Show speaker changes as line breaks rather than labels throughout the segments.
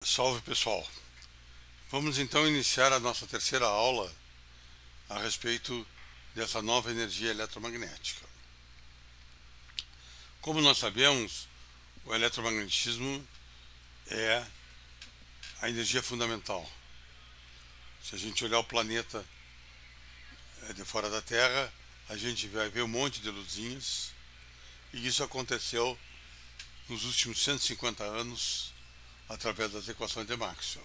Salve pessoal! Vamos então iniciar a nossa terceira aula a respeito dessa nova energia eletromagnética. Como nós sabemos, o eletromagnetismo é a energia fundamental. Se a gente olhar o planeta de fora da Terra, a gente vai ver um monte de luzinhas, e isso aconteceu nos últimos 150 anos através das equações de Maxwell.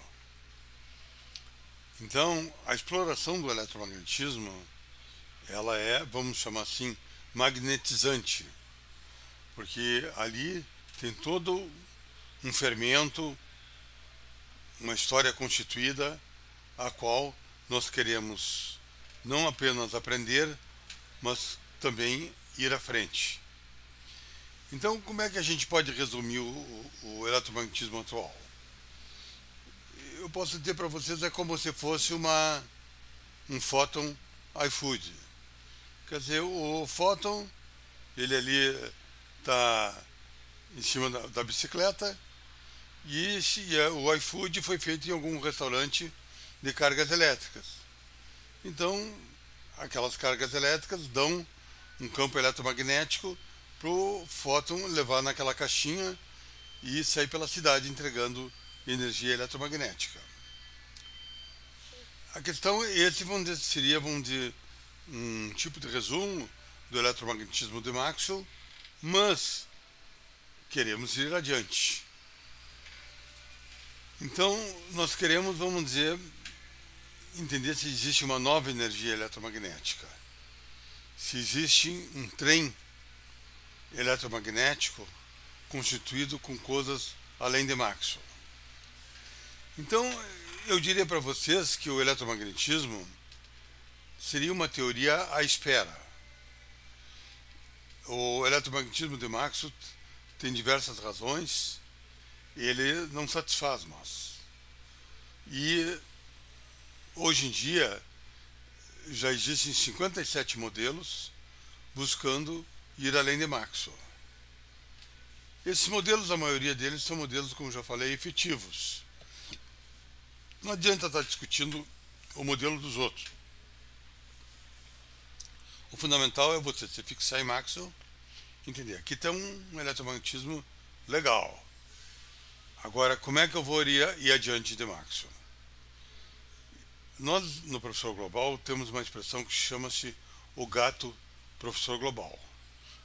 Então, a exploração do eletromagnetismo, ela é, vamos chamar assim, magnetizante, porque ali tem todo um fermento, uma história constituída, a qual nós queremos não apenas aprender, mas também ir à frente. Então, como é que a gente pode resumir o eletromagnetismo atual? Eu posso dizer para vocês, é como se fosse um fóton iFood. Quer dizer, o fóton, ele ali está em cima da bicicleta, e o iFood foi feito em algum restaurante de cargas elétricas. Então, aquelas cargas elétricas dão um campo eletromagnético para o fóton levar naquela caixinha e sair pela cidade entregando energia eletromagnética. A questão, esse seria, um tipo de resumo do eletromagnetismo de Maxwell, mas queremos ir adiante. Então, nós queremos, vamos dizer, entender se existe uma nova energia eletromagnética. Se existe um trem eletromagnético constituído com coisas além de Maxwell. Então, eu diria para vocês que o eletromagnetismo seria uma teoria à espera. O eletromagnetismo de Maxwell tem diversas razões, ele não satisfaz nós. E hoje em dia já existem 57 modelos buscando ir além de Maxwell. Esses modelos, a maioria deles são modelos, como já falei, efetivos. Não adianta estar discutindo o modelo dos outros. O fundamental é você se fixar em Maxwell, entender. Aqui tem um eletromagnetismo legal. Agora, como é que eu vou ir adiante de Maxwell? Nós, no Professor Global, temos uma expressão que chama-se o gato Professor Global.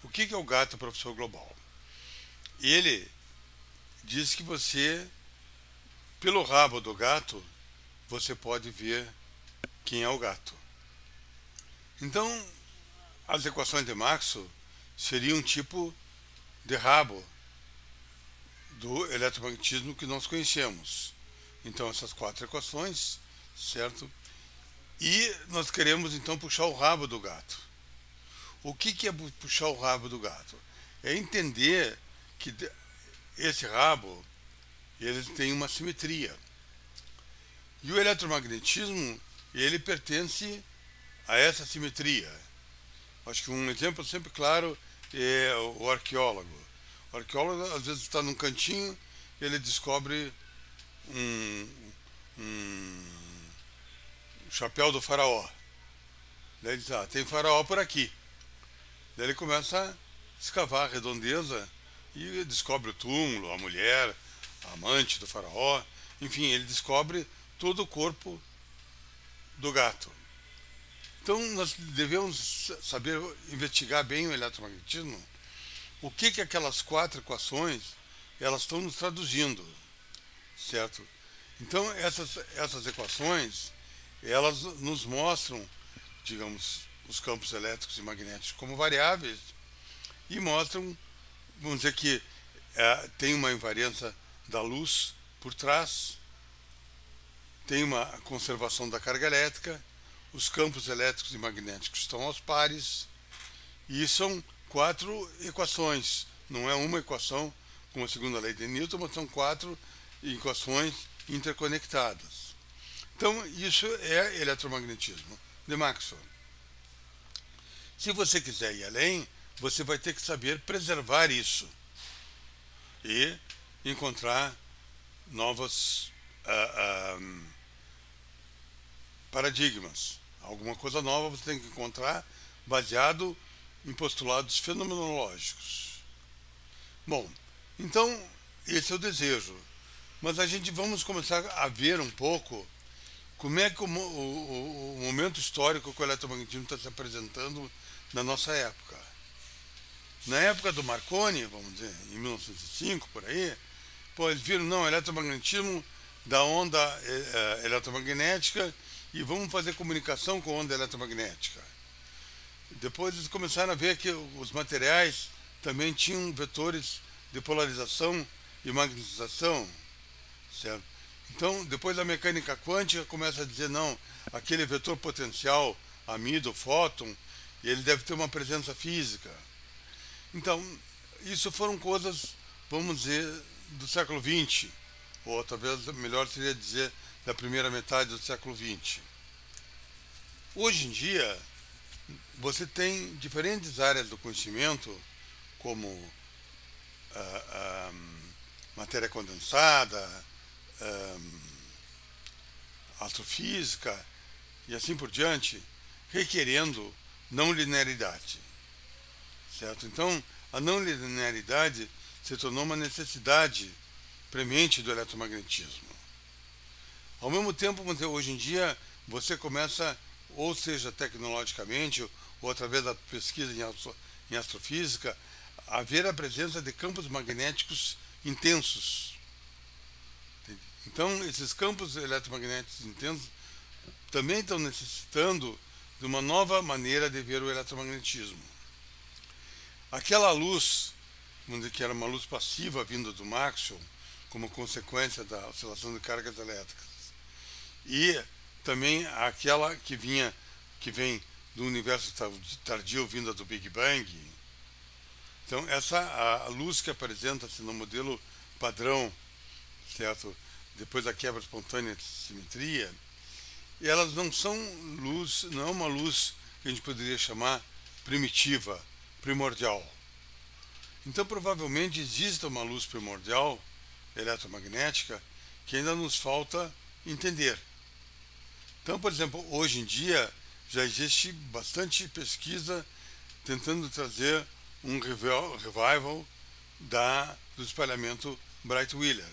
O que é o gato Professor Global? Ele diz que você, pelo rabo do gato, você pode ver quem é o gato. Então, as equações de Maxwell seriam um tipo de rabo do eletromagnetismo que nós conhecemos. Então, essas quatro equações, certo? E nós queremos, então, puxar o rabo do gato. O que é puxar o rabo do gato? É entender que esse rabo, ele tem uma simetria. E o eletromagnetismo, ele pertence a essa simetria. Acho que um exemplo sempre claro é o arqueólogo. O arqueólogo, às vezes, está num cantinho, ele descobre um chapéu do faraó. Daí ele diz, tem faraó por aqui. Daí ele começa a escavar a redondeza e descobre o túmulo, a mulher, a amante do faraó. Enfim, ele descobre todo o corpo do gato. Então, nós devemos saber investigar bem o eletromagnetismo, o que aquelas quatro equações elas estão nos traduzindo, certo? Então, essas equações, elas nos mostram, digamos, os campos elétricos e magnéticos como variáveis e mostram, vamos dizer que tem uma invariância da luz por trás, tem uma conservação da carga elétrica, os campos elétricos e magnéticos estão aos pares, e são quatro equações. Não é uma equação como a segunda lei de Newton, mas são quatro equações interconectadas. Então, isso é eletromagnetismo de Maxwell. Se você quiser ir além, você vai ter que saber preservar isso e encontrar novos paradigmas. Alguma coisa nova você tem que encontrar baseado em postulados fenomenológicos. Bom, então esse é o desejo. Mas vamos começar a ver um pouco como é que o momento histórico que o eletromagnetismo está se apresentando na nossa época. Na época do Marconi, vamos dizer, em 1905, por aí, eles viram, não, eletromagnetismo da onda eletromagnética e vamos fazer comunicação com onda eletromagnética. Depois eles começaram a ver que os materiais também tinham vetores de polarização e magnetização, certo? Então, depois a mecânica quântica começa a dizer, não, aquele vetor potencial, amido, fóton, ele deve ter uma presença física. Então, isso foram coisas, vamos dizer, do século XX, ou talvez melhor seria dizer da primeira metade do século XX. Hoje em dia, você tem diferentes áreas do conhecimento, como matéria condensada, astrofísica e assim por diante, requerendo não linearidade, certo? Então, a não linearidade se tornou uma necessidade premente do eletromagnetismo. Ao mesmo tempo, hoje em dia, você começa, ou seja, tecnologicamente, ou através da pesquisa em astrofísica, a ver a presença de campos magnéticos intensos. Então, esses campos eletromagnéticos intensos também estão necessitando de uma nova maneira de ver o eletromagnetismo. Aquela luz, vamos dizer que era uma luz passiva vinda do Maxwell, como consequência da oscilação de cargas elétricas, e também aquela que vem do universo tardio vinda do Big Bang. Então, a luz que apresenta-se no modelo padrão, certo? Depois da quebra espontânea de simetria, elas não são luz, não é uma luz que a gente poderia chamar primitiva, primordial. Então, provavelmente existe uma luz primordial eletromagnética que ainda nos falta entender. Então, por exemplo, hoje em dia já existe bastante pesquisa tentando trazer um revival do espalhamento Bright-Wheeler,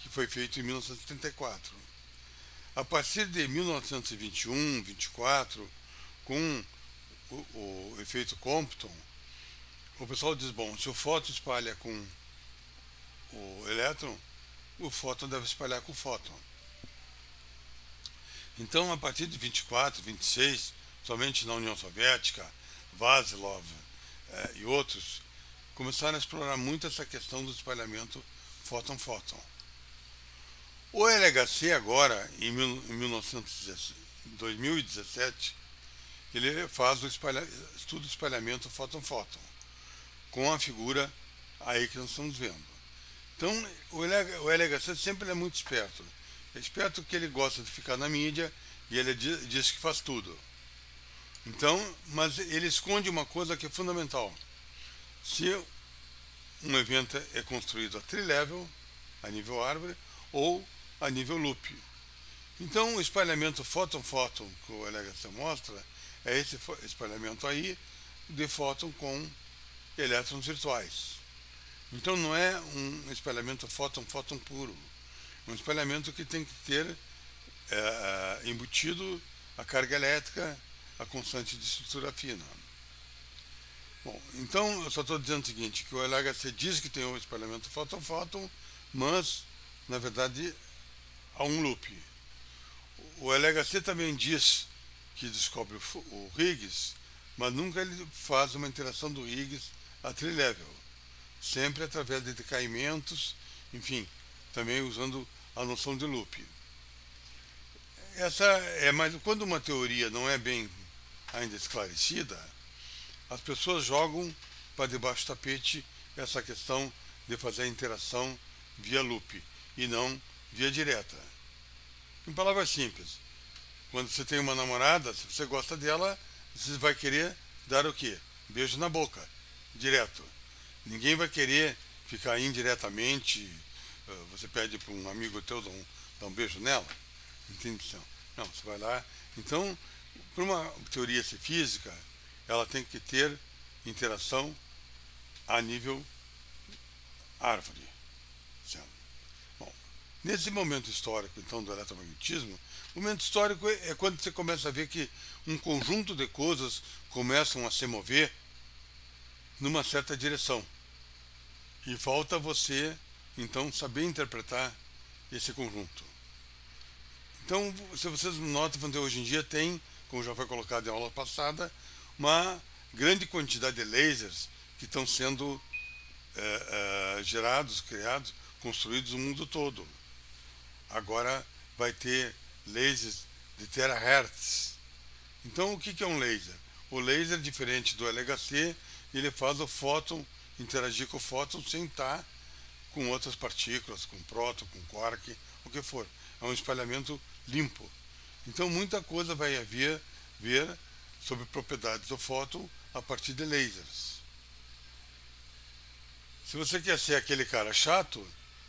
que foi feito em 1934. A partir de 1921, 24, com o efeito Compton, o pessoal diz, bom, se o fóton espalha com o elétron, o fóton deve espalhar com o fóton. Então, a partir de 24, 26, somente na União Soviética, Vasilov e outros, começaram a explorar muito essa questão do espalhamento fóton-fóton. O LHC agora, em 2017, ele faz o estudo do espalhamento fóton-fóton, com a figura aí que nós estamos vendo. Então, o LHC sempre é muito esperto. É esperto que ele gosta de ficar na mídia e ele diz que faz tudo. Então, mas ele esconde uma coisa que é fundamental. Se um evento é construído a tri-level, a nível árvore, ou a nível loop. Então, o espalhamento fóton-fóton que o LHC mostra é esse espalhamento aí de fóton com elétrons virtuais. Então, não é um espalhamento fóton-fóton puro. É um espalhamento que tem que ter embutido a carga elétrica, a constante de estrutura fina. Bom, então eu só estou dizendo o seguinte, que o LHC diz que tem um espalhamento fóton-fóton, mas, na verdade, há um loop. O LHC também diz que descobre o Higgs, mas nunca ele faz uma interação do Higgs a tri-level, sempre através de decaimentos, enfim, também usando a noção de loop. Mas quando uma teoria não é bem ainda esclarecida, as pessoas jogam para debaixo do tapete essa questão de fazer a interação via loop e não via direta. Em palavras simples, quando você tem uma namorada, se você gosta dela, você vai querer dar o quê? Beijo na boca, direto. Ninguém vai querer ficar indiretamente você pede para um amigo teu dar um beijo nela, entende? Não, você vai lá. Então, para uma teoria ser física, ela tem que ter interação a nível árvore. Certo? Bom, nesse momento histórico, então, do eletromagnetismo, o momento histórico é quando você começa a ver que um conjunto de coisas começam a se mover numa certa direção. E falta você, então, saber interpretar esse conjunto. Então, se vocês notam, hoje em dia tem, como já foi colocado em aula passada, uma grande quantidade de lasers que estão sendo gerados, criados, construídos no mundo todo. Agora vai ter lasers de terahertz. Então, o que é um laser? O laser, diferente do LHC, ele faz o fóton interagir com o fóton sem estar com outras partículas, com próton, com quark, o que for. É um espalhamento limpo. Então, muita coisa vai haver ver sobre propriedades do fóton a partir de lasers. Se você quer ser aquele cara chato,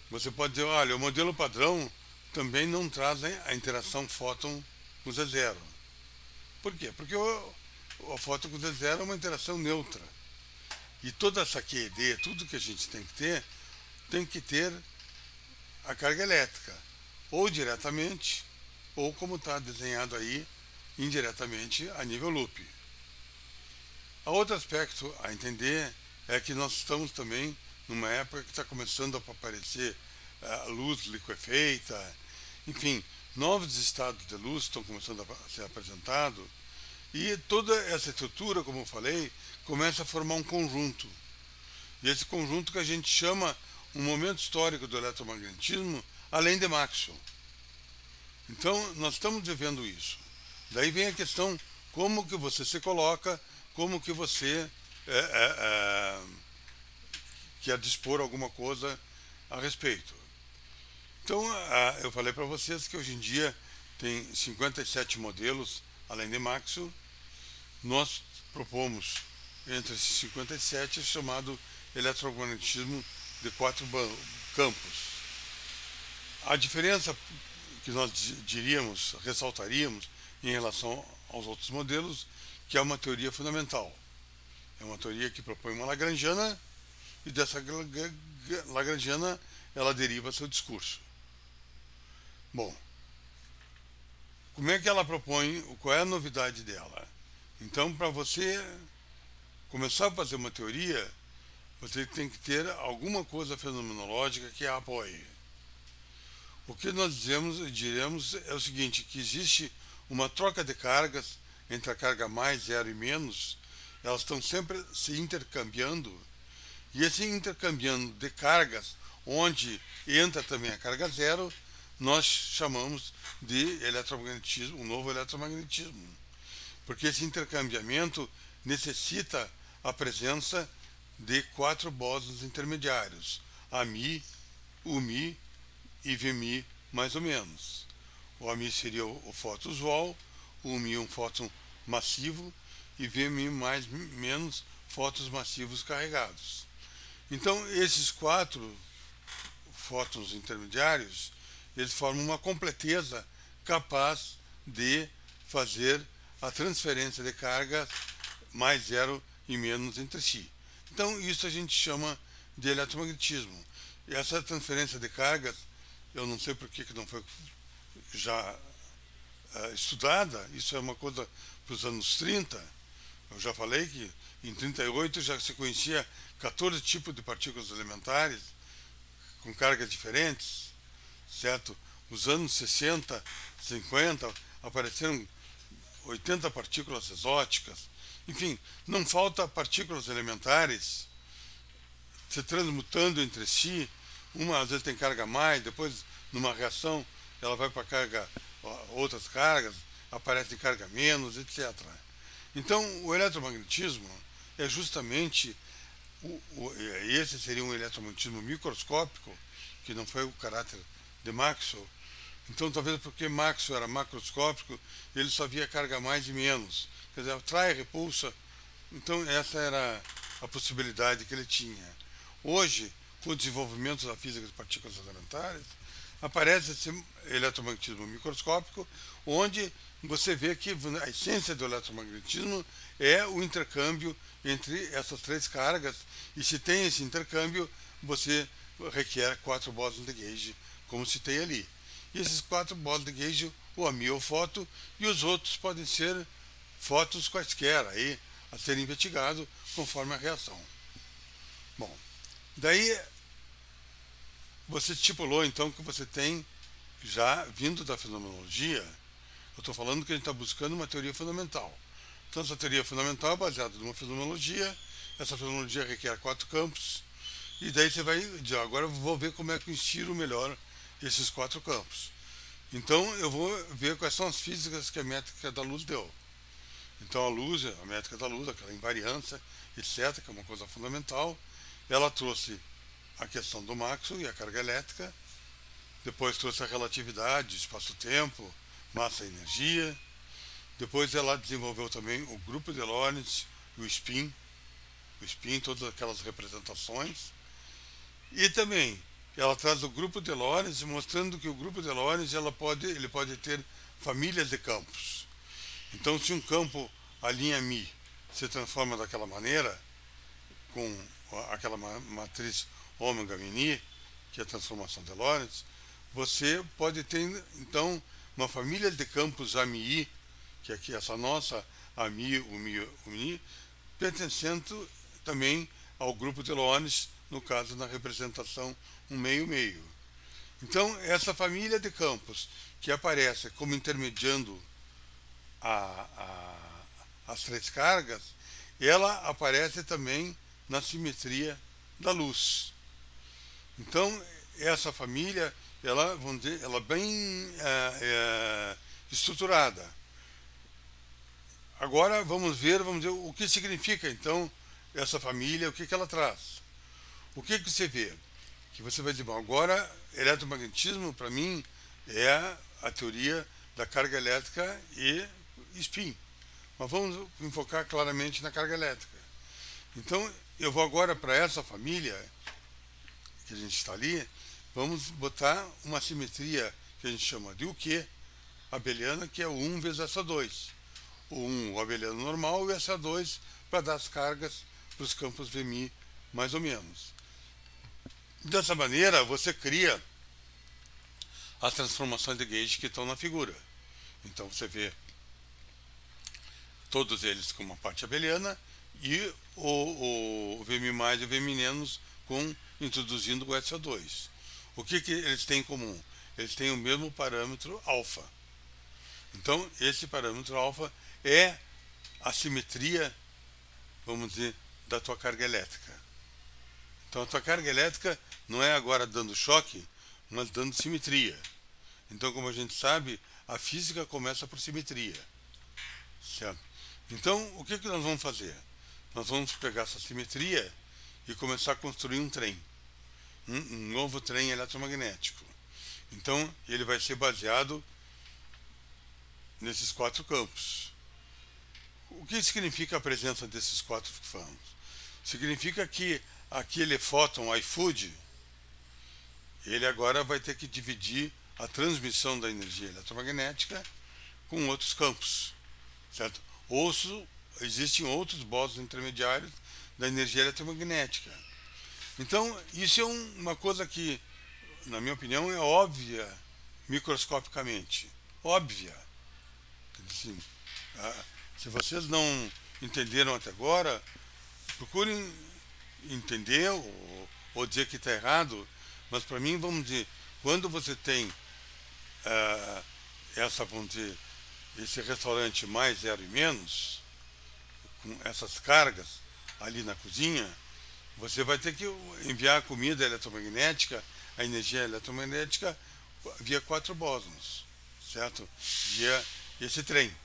você pode dizer, olha, o modelo padrão também não traz a interação fóton com Z0. Por quê? Porque o fóton com Z0 é uma interação neutra. E toda essa QED, tudo que a gente tem que ter a carga elétrica, ou diretamente, ou como está desenhado aí, indiretamente a nível loop. A outro aspecto a entender é que nós estamos também numa época que está começando a aparecer luz liquefeita, enfim, novos estados de luz estão começando a ser apresentados, e toda essa estrutura, como eu falei, começa a formar um conjunto. E esse conjunto que a gente chama um momento histórico do eletromagnetismo, além de Maxwell. Então, nós estamos vivendo isso. Daí vem a questão, como que você se coloca, como que você quer dispor alguma coisa a respeito. Então, eu falei para vocês que hoje em dia tem 57 modelos, além de Maxwell. Nós propomos, entre esses 57, chamado eletromagnetismo de 4 campos. A diferença que nós ressaltaríamos em relação aos outros modelos, que é uma teoria fundamental. É uma teoria que propõe uma lagrangiana, e dessa lagrangiana ela deriva seu discurso. Bom, como é que ela propõe, qual é a novidade dela? Então, para você começar a fazer uma teoria, você tem que ter alguma coisa fenomenológica que a apoie. O que nós diremos é o seguinte, que existe uma troca de cargas entre a carga mais, zero e menos, elas estão sempre se intercambiando, e esse intercambiando de cargas, onde entra também a carga zero, nós chamamos de eletromagnetismo, um novo eletromagnetismo. Porque esse intercambiamento necessita a presença de 4 bósons intermediários, AMI, UMI e VMI, mais ou menos. O AMI seria o fóton usual, o UMI um fóton massivo e VMI menos fótons massivos carregados. Então, esses 4 fótons intermediários, eles formam uma completeza capaz de fazer a transferência de carga mais zero e menos entre si. Então, isso a gente chama de eletromagnetismo. E essa transferência de cargas, eu não sei por que não foi já estudada, isso é uma coisa para os anos 30. Eu já falei que em 38 já se conhecia 14 tipos de partículas elementares com cargas diferentes, certo? Nos anos 60, 50, apareceram 80 partículas exóticas. Enfim, não falta partículas elementares se transmutando entre si. Uma às vezes tem carga mais, depois numa reação ela vai para carga, outras cargas, aparece carga menos, etc. Então, o eletromagnetismo é justamente esse seria um eletromagnetismo microscópico, que não foi o caráter de Maxwell. Então, talvez porque Maxwell era macroscópico, ele só via carga mais e menos. Quer dizer, atrai, repulsa. Então, essa era a possibilidade que ele tinha. Hoje, com o desenvolvimento da física de partículas elementares, aparece esse eletromagnetismo microscópico, onde você vê que a essência do eletromagnetismo é o intercâmbio entre essas três cargas, e se tem esse intercâmbio, você requer 4 bósons de Gauge, como se tem ali. E esses 4 bósons de Gauge, o AMI ou foto, e os outros podem ser fótons quaisquer, aí, a serem investigados conforme a reação. Bom, daí você estipulou então que você tem, já vindo da fenomenologia, eu estou falando que a gente está buscando uma teoria fundamental. Então essa teoria fundamental é baseada numa fenomenologia, essa fenomenologia requer 4 campos, e daí você vai dizer, agora eu vou ver como é que eu instiro melhor esses 4 campos. Então eu vou ver quais são as físicas que a métrica da luz deu. Então a luz, a métrica da luz, aquela invariância, etc., que é uma coisa fundamental, ela trouxe a questão do Maxwell e a carga elétrica, depois trouxe a relatividade, espaço-tempo, massa e energia, depois ela desenvolveu também o grupo de Lorentz e o spin, todas aquelas representações, e também ela traz o grupo de Lorentz, mostrando que o grupo de Lorentz ele pode ter famílias de campos. Então, se um campo, a linha Mi, se transforma daquela maneira, com aquela matriz ômega mini, que é a transformação de Lorentz, você pode ter, então, uma família de campos AMI, que aqui essa nossa AMI, UMI, pertencendo também ao grupo de Lorentz, no caso, na representação 1,5,5. Então, essa família de campos que aparece como intermediando as três cargas, ela aparece também na simetria da luz. Então, essa família, ela, vamos dizer, ela é bem estruturada. Agora, vamos ver o que significa, então, essa família, o que ela traz. O que você vê? Que você vai dizer, bom, agora, eletromagnetismo, para mim, é a teoria da carga elétrica e spin. Mas vamos enfocar claramente na carga elétrica. Então, eu vou agora para essa família, que a gente está ali, vamos botar uma simetria que a gente chama de o quê? Abeliana, que é o 1 vezes essa 2. O 1, o abeliano normal, e essa 2 para dar as cargas para os campos VMI, mais ou menos. Dessa maneira, você cria as transformações de Gauge que estão na figura. Então, você vê todos eles com uma parte abeliana e o VMI mais e o VMI menos introduzindo o SO2. O que eles têm em comum? Eles têm o mesmo parâmetro alfa. Então, esse parâmetro alfa é a simetria, vamos dizer, da tua carga elétrica. Então, a tua carga elétrica não é agora dando choque, mas dando simetria. Então, como a gente sabe, a física começa por simetria. Certo? Então, o que nós vamos fazer? Nós vamos pegar essa simetria e começar a construir um trem. Um novo trem eletromagnético. Então, ele vai ser baseado nesses 4 campos. O que significa a presença desses 4 campos? Significa que aquele fóton iFood, ele agora vai ter que dividir a transmissão da energia eletromagnética com outros campos, certo? Ou existem outros bósons intermediários da energia eletromagnética. Então, isso é uma coisa que, na minha opinião, é óbvia microscopicamente. Óbvia. Assim, se vocês não entenderam até agora, procurem entender ou dizer que está errado, mas para mim, vamos dizer, quando você tem vamos dizer, esse restaurante mais zero e menos, com essas cargas ali na cozinha, você vai ter que enviar a comida eletromagnética, a energia eletromagnética, via 4 bósons, certo? Via esse trem.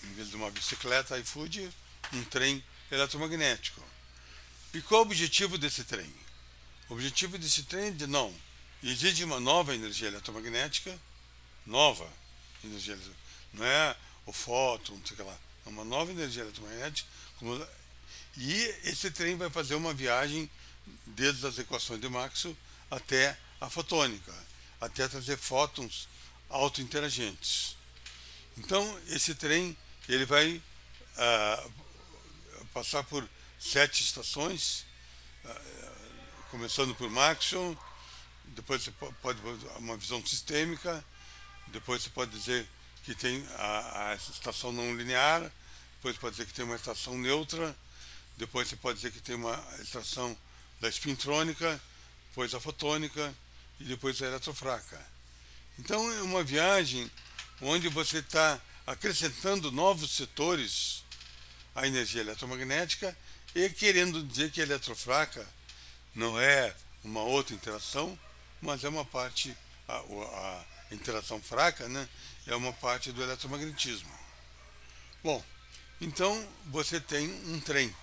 Em vez de uma bicicleta iFood, um trem eletromagnético. E qual o objetivo desse trem? O objetivo desse trem é de não. Existe uma nova energia eletromagnética, não é o fóton, não sei o que lá, é uma nova energia eletromagnética, e esse trem vai fazer uma viagem desde as equações de Maxwell até a fotônica, até trazer fótons autointeragentes. Então, esse trem ele vai passar por 7 estações, começando por Maxwell, depois você pode uma visão sistêmica, depois você pode dizer que tem a estação não linear, depois pode dizer que tem uma estação neutra, depois você pode dizer que tem uma estação da espintrônica, depois a fotônica e depois a eletrofraca. Então é uma viagem onde você está acrescentando novos setores à energia eletromagnética e querendo dizer que a eletrofraca não é uma outra interação, mas é uma parte, a interação fraca, né, é uma parte do eletromagnetismo. Bom, então você tem um trem.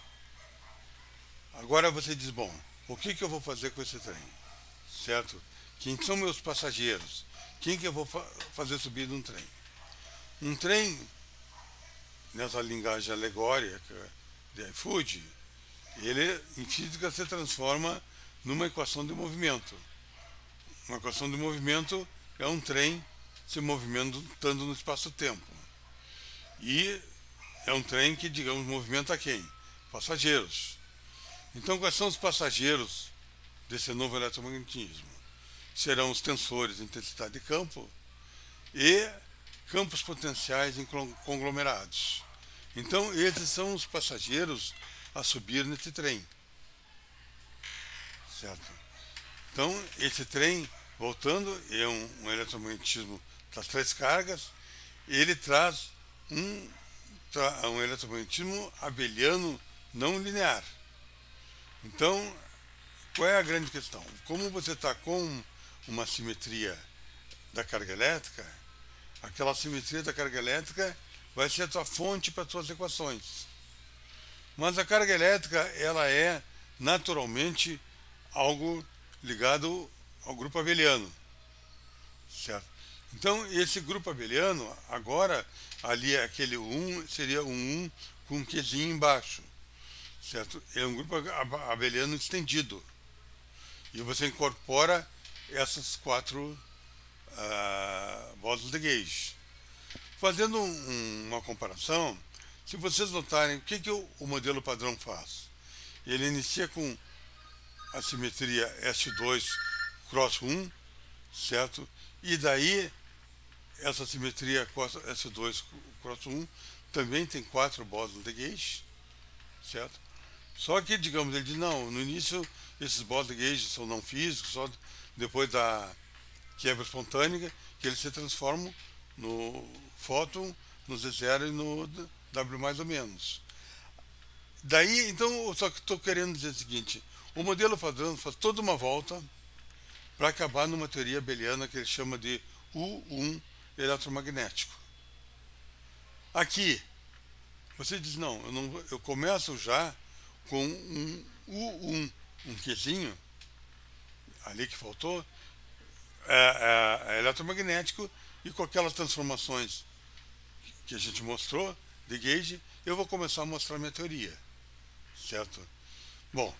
Agora você diz, bom, o que eu vou fazer com esse trem? Certo? Quem são meus passageiros? Quem que eu vou fazer subir num trem? Um trem, nessa linguagem alegórica de iFood, ele em física se transforma numa equação de movimento. Uma equação de movimento é um trem se movimentando no espaço-tempo. E é um trem que, digamos, movimenta quem? Passageiros. Então, quais são os passageiros desse novo eletromagnetismo? Serão os tensores de intensidade de campo e campos potenciais em conglomerados. Então, esses são os passageiros a subir nesse trem. Certo? Então, esse trem, voltando, é um eletromagnetismo das 3 cargas, ele traz um eletromagnetismo abeliano não linear. Então, qual é a grande questão? Como você está com uma simetria da carga elétrica, aquela simetria da carga elétrica vai ser a tua fonte para as tuas equações. Mas a carga elétrica, ela é naturalmente algo ligado ao grupo abeliano, certo? Então, esse grupo abeliano, agora, ali aquele 1 seria um 1 com um Qzinho embaixo, certo? É um grupo abeliano estendido. E você incorpora essas 4 bósons de gauge. Fazendo uma comparação, se vocês notarem, o que o modelo padrão faz? Ele inicia com a simetria S2 cross 1, certo? E daí, essa simetria S2 cross 1 também tem 4 bósons de gauge, certo? Só que, digamos, ele diz, não, no início esses bósons de gauge são não físicos, só depois da quebra espontânea que eles se transformam no fóton, no Z0 e no W mais ou menos. Daí, então, eu só que estou querendo dizer o seguinte, o modelo padrão faz toda uma volta para acabar numa teoria abeliana que ele chama de U1 eletromagnético. Aqui, você diz, não, eu começo já com um U1, um Qzinho, ali que faltou, é eletromagnético, e com aquelas transformações que a gente mostrou de gauge, eu vou começar a mostrar minha teoria, certo? Bom,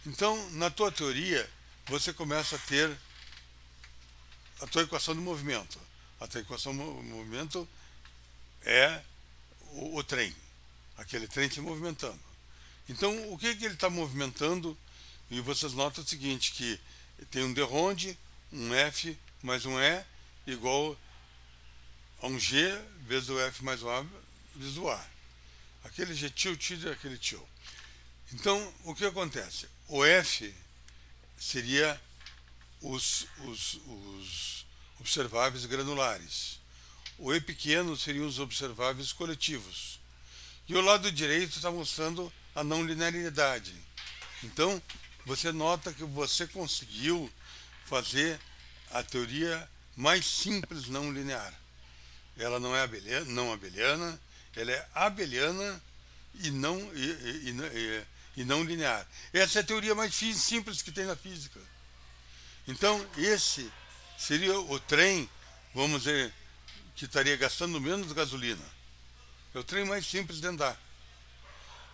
então, na tua teoria, você começa a ter a tua equação de movimento. A tua equação de movimento é o trem, aquele trem se movimentando. Então, o que ele está movimentando? E vocês notam o seguinte, que tem um de Ronde, um F mais um E, igual a um G vezes o F mais o A vezes o A. Aquele G tilde e aquele tilde. Então, o que acontece? O F seria os observáveis granulares. O E pequeno seriam os observáveis coletivos. E o lado direito está mostrando a não linearidade. Então, você nota que você conseguiu fazer a teoria mais simples não linear. Ela não é abeliana, ela é abeliana e não linear. Essa é a teoria mais simples que tem na física. Então, esse seria o trem, vamos dizer, que estaria gastando menos gasolina. É o trem mais simples de andar.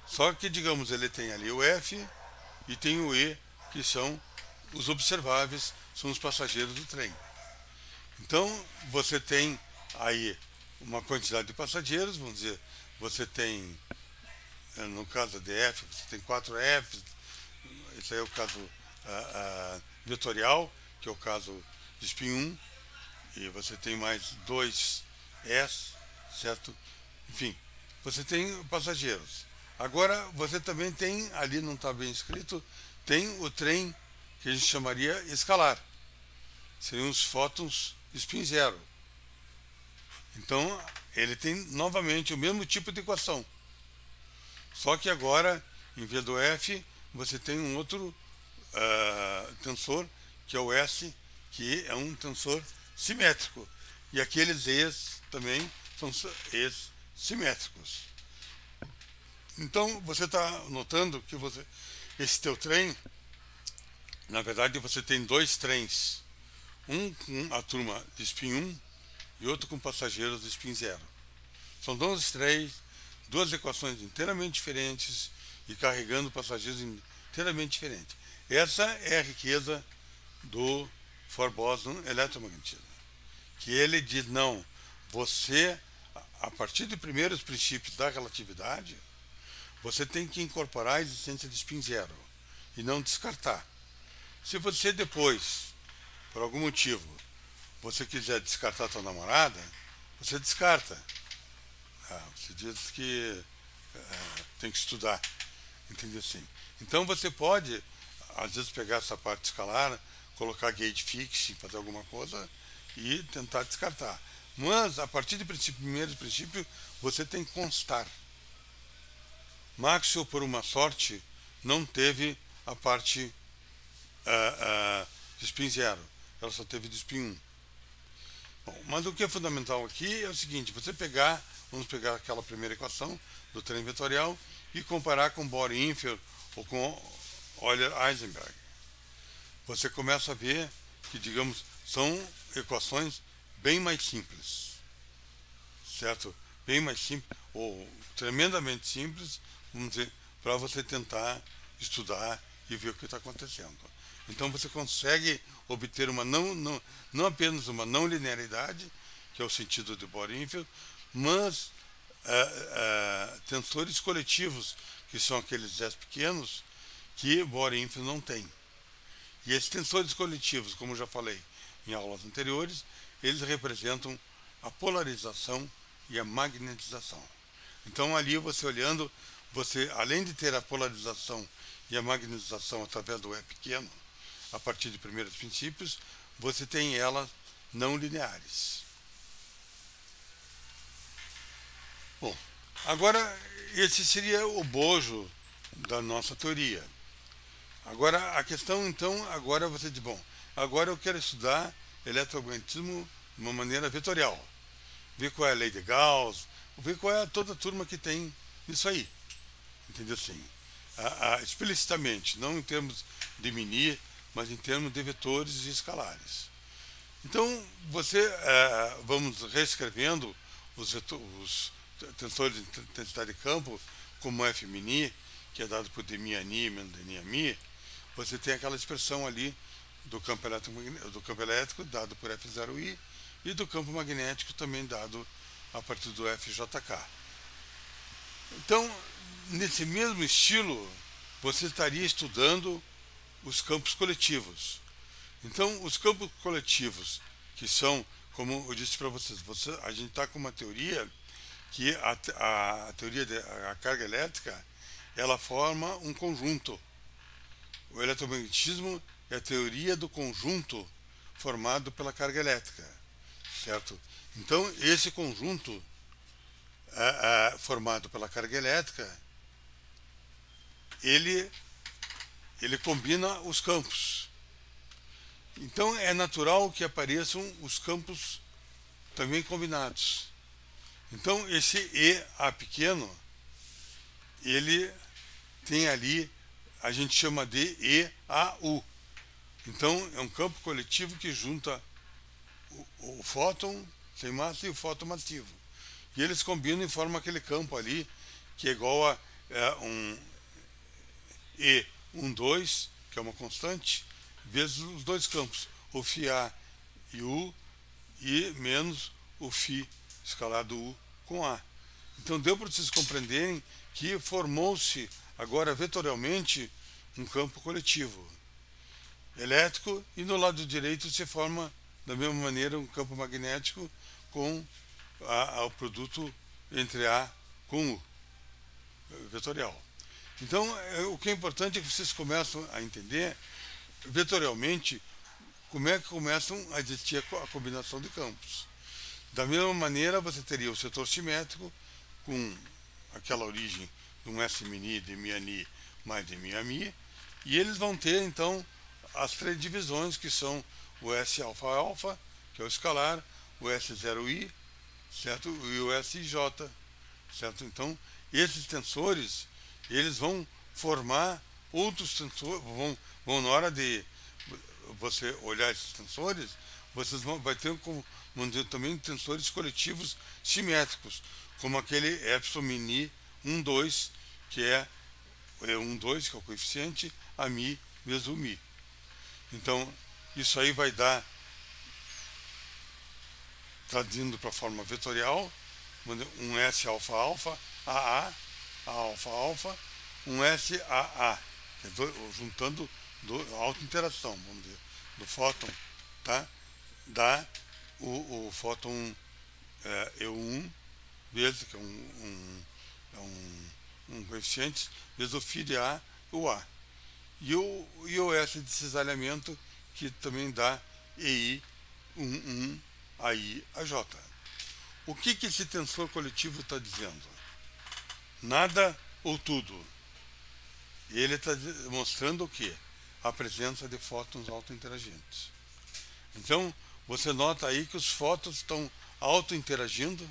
Só que, digamos, ele tem ali o F e tem o E, que são os observáveis, são os passageiros do trem. Então, você tem aí uma quantidade de passageiros, vamos dizer, você tem, no caso da DF, você tem 4 Fs, esse aí é o caso vetorial, que é o caso de spin 1, e você tem mais 2 S, certo? Enfim, você tem passageiros. Agora, você também tem, ali não está bem escrito, tem o trem que a gente chamaria escalar. Seriam os fótons spin 0. Então, ele tem novamente o mesmo tipo de equação. Só que agora, em vez do F, você tem um outro tensor, que é o S, que é um tensor simétrico. E aqueles E's também são E's simétricos. Então, você está notando que esse teu trem, na verdade, você tem 2 trens. Um com a turma de spin 1 e outro com passageiros de spin 0. São 2 trens, 2 equações inteiramente diferentes e carregando passageiros inteiramente diferentes. Essa é a riqueza do Ford-Boston eletromagnetismo. Que ele diz, não, você, a partir de primeiros princípios da relatividade, você tem que incorporar a existência de spin 0 e não descartar. Se você depois, por algum motivo, você quiser descartar sua namorada, você descarta. Você diz que tem que estudar, entendeu assim? Então você pode, às vezes, pegar essa parte escalar, colocar gate fix, fazer alguma coisa e tentar descartar. Mas, a partir do primeiro princípio, você tem que constar. Maxwell, por uma sorte, não teve a parte de spin 0. Ela só teve de spin 1. Bom, mas o que é fundamental aqui é o seguinte, vamos pegar aquela primeira equação do trem vetorial e comparar com Bohr-Infer ou com Euler-Heisenberg. Você começa a ver que, digamos, são equações bem mais simples, certo? Bem mais simples, ou tremendamente simples, vamos dizer, para você tentar estudar e ver o que está acontecendo. Então você consegue obter não apenas uma não linearidade, que é o sentido de Bohr-Infer, mas tensores coletivos, que são aqueles S pequenos, que Bohr-Infer não tem. E esses tensores coletivos, como já falei em aulas anteriores, eles representam a polarização e a magnetização. Então ali você olhando, você além de ter a polarização e a magnetização através do E pequeno, a partir de primeiros princípios, você tem elas não lineares. Bom, agora esse seria o bojo da nossa teoria. Agora a questão então, agora você diz, bom, agora eu quero estudar eletromagnetismo de uma maneira vetorial. Ver qual é a lei de Gauss, ver qual é toda a turma que tem isso aí. Entendeu assim? Explicitamente, não em termos de Mini, mas em termos de vetores e escalares. Então, vamos reescrevendo os tensores de intensidade de campo, como F mini, que é dado por dmi menos dni. Você tem aquela expressão ali do campo elétrico dado por F0i e do campo magnético também dado a partir do FJK. Então, nesse mesmo estilo, você estaria estudando os campos coletivos. Então, os campos coletivos, que são, como eu disse para vocês, a gente está com uma teoria que a teoria da carga elétrica, ela forma um conjunto. O eletromagnetismo é a teoria do conjunto formado pela carga elétrica, certo? Então, esse conjunto formado pela carga elétrica, ele combina os campos. Então, é natural que apareçam os campos também combinados. Então, esse EA pequeno, ele tem ali, a gente chama de EAU. Então, é um campo coletivo que junta o fóton sem massa e o fóton massivo. E eles combinam e formam aquele campo ali, que é igual a um E12 que é uma constante, vezes os dois campos, o φA e U, e menos o φ escalar do U com A. Então deu para vocês compreenderem que formou-se agora vetorialmente um campo coletivo elétrico, e no lado direito se forma da mesma maneira um campo magnético com o produto entre A com U, vetorial. Então o que é importante é que vocês começam a entender vetorialmente como é que começam a existir a combinação de campos. Da mesma maneira, você teria o setor simétrico com aquela origem de um S mini de Mi mais de Mi, e eles vão ter então as três divisões, que são o S alfa alfa, que é o escalar, o S0i, certo? E o SJ, certo? Então, esses tensores, eles vão formar outros tensores, vão na hora de você olhar esses tensores, vocês vai ter também tensores coletivos simétricos, como aquele epsilon mini 1, 2, que é 1, 2, que é o coeficiente, a Mi vezes o Mi. Então, isso aí vai dar, traduzindo para a forma vetorial, um S alfa alfa, AA, A alfa alfa, um S AA, que é juntando a autointeração, vamos dizer, do fóton, tá? Dá o fóton EU1 vezes, que é um coeficiente, vezes o φ de A, o A. E o S de cisalhamento, que também dá EI11 AI AJ. O que esse tensor coletivo está dizendo? Nada ou tudo. E ele está mostrando o quê? A presença de fótons autointeragentes. Então, você nota aí que os fótons estão autointeragindo,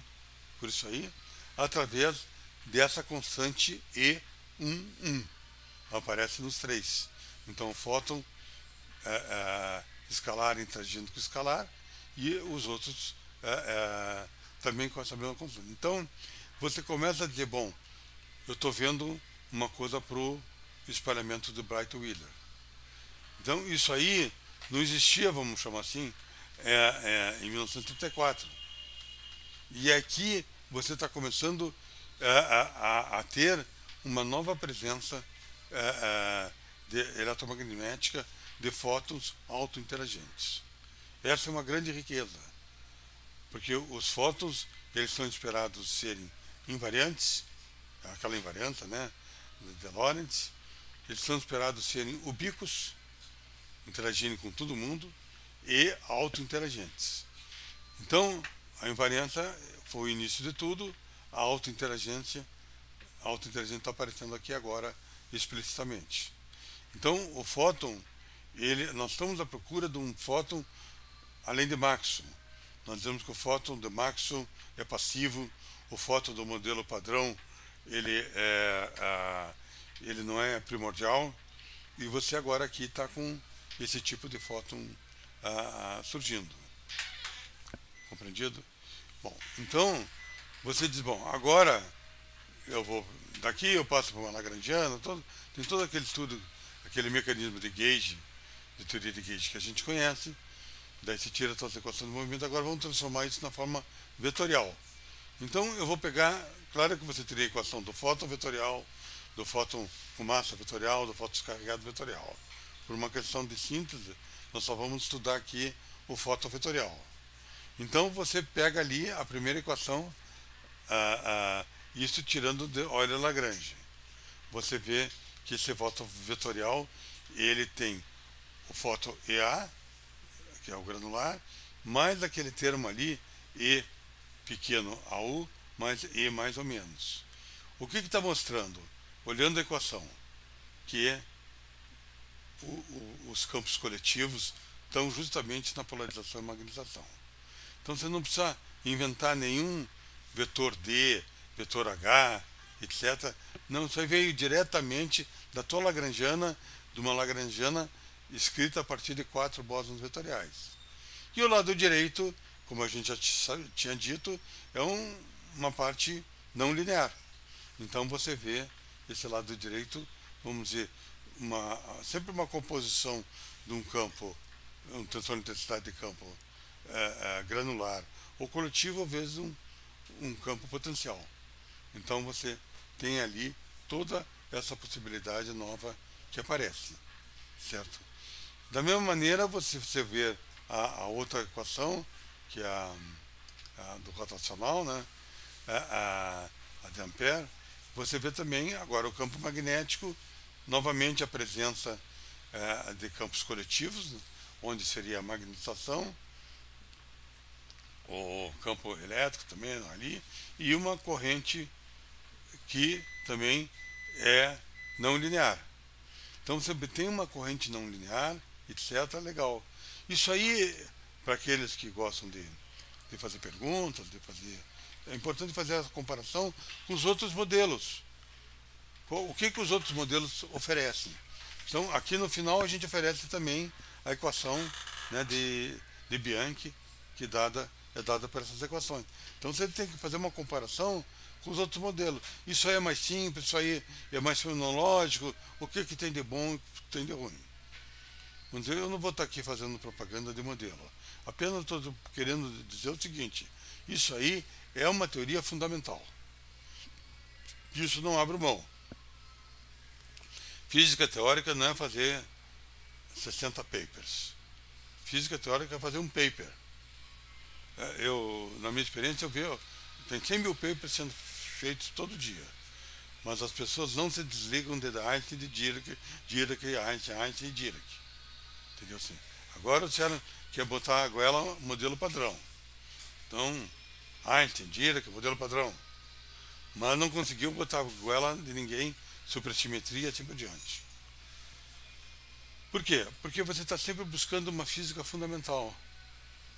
por isso aí, através dessa constante E11. Aparece nos três. Então, o fóton escalar interagindo com o escalar, e os outros também com essa mesma constante. Então, você começa a dizer, bom, eu estou vendo uma coisa para o espalhamento do Bright-Wheeler. Então, isso aí não existia, vamos chamar assim, em 1934. E aqui você está começando a ter uma nova presença eletromagnética de fótons autointeragentes. Essa é uma grande riqueza, porque os fótons, eles são esperados serem invariantes, aquela invariância, né, de Lorentz. Eles são esperados serem ubíquos, interagirem com todo mundo, e autointeragentes. Então, a invariância foi o início de tudo, a autointeragente está aparecendo aqui agora explicitamente. Então, o fóton, nós estamos à procura de um fóton além de Maxwell. Nós dizemos que o fóton de Maxwell é passivo, o fóton do modelo padrão, ele não é primordial, e você agora aqui está com esse tipo de fóton surgindo. Compreendido? Bom, então, você diz, bom, agora daqui eu passo para uma lagrangiana, tem todo aquele estudo, aquele mecanismo de gauge, de teoria de gauge que a gente conhece, daí se tira todas as equações do movimento, agora vamos transformar isso na forma vetorial. Então eu vou pegar, claro que você teria a equação do fóton vetorial, do fóton com massa vetorial, do fóton descarregado vetorial. Por uma questão de síntese, nós só vamos estudar aqui o fóton vetorial. Então você pega ali a primeira equação, isso tirando de Euler-Lagrange. Você vê que esse fóton vetorial, ele tem o fóton EA, que é o granular, mais aquele termo ali, E pequeno AU, mais E mais ou menos. O que está mostrando? Olhando a equação, que os campos coletivos estão justamente na polarização e magnetização. Então você não precisa inventar nenhum vetor D, vetor H, etc. Não, isso aí veio diretamente da tua lagrangiana, de uma lagrangiana escrita a partir de 4 bósons vetoriais. E o lado direito, como a gente já tinha dito, é uma parte não linear. Então você vê esse lado direito, vamos dizer, sempre uma composição de um campo, um tensor de intensidade de campo granular ou coletivo, às vezes um campo potencial. Então você tem ali toda essa possibilidade nova que aparece, certo? Da mesma maneira, você vê a outra equação, que é a do rotacional, né? a de Ampère. Você vê também agora o campo magnético, novamente a presença de campos coletivos, onde seria a magnetização, o campo elétrico também ali, e uma corrente que também é não linear. Então você tem uma corrente não linear, etc. Legal. Isso aí, para aqueles que gostam de fazer perguntas, é importante fazer essa comparação com os outros modelos. O que os outros modelos oferecem? Então, aqui no final a gente oferece também a equação, né, de Bianchi, que é dada por essas equações. Então você tem que fazer uma comparação com os outros modelos. Isso aí é mais simples, isso aí é mais fenomenológico, o que tem de bom e o que tem de ruim. Vamos dizer, eu não vou estar aqui fazendo propaganda de modelo. Apenas estou querendo dizer o seguinte: isso aí é uma teoria fundamental. Disso não abro mão. Física teórica não é fazer 60 papers. Física teórica é fazer um paper. Na minha experiência, eu vejo, tem 100 mil papers sendo feitos todo dia. Mas as pessoas não se desligam de Einstein, de Dirac, Einstein e Dirac. Entendeu assim? Agora disseram que ia botar a goela modelo padrão. Então, Einstein, Dirac, modelo padrão. Mas não conseguiu botar a goela de ninguém, supersimetria e assim por diante. Por quê? Porque você está sempre buscando uma física fundamental.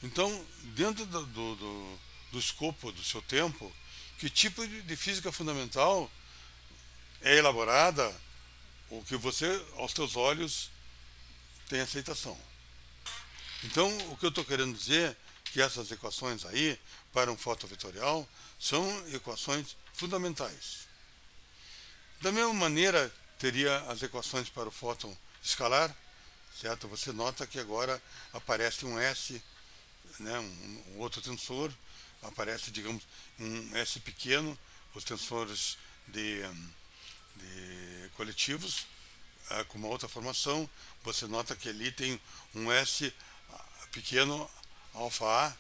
Então, dentro do escopo do seu tempo, que tipo de física fundamental é elaborada, ou que você, aos seus olhos, tem aceitação. Então, o que eu estou querendo dizer é que essas equações aí, para um fóton vetorial, são equações fundamentais. Da mesma maneira, teria as equações para o fóton escalar, certo? Você nota que agora aparece um S, né, um outro tensor, aparece, digamos, um S pequeno, os tensores de coletivos, com uma outra formação. Você nota que ali tem um S pequeno, alfa A,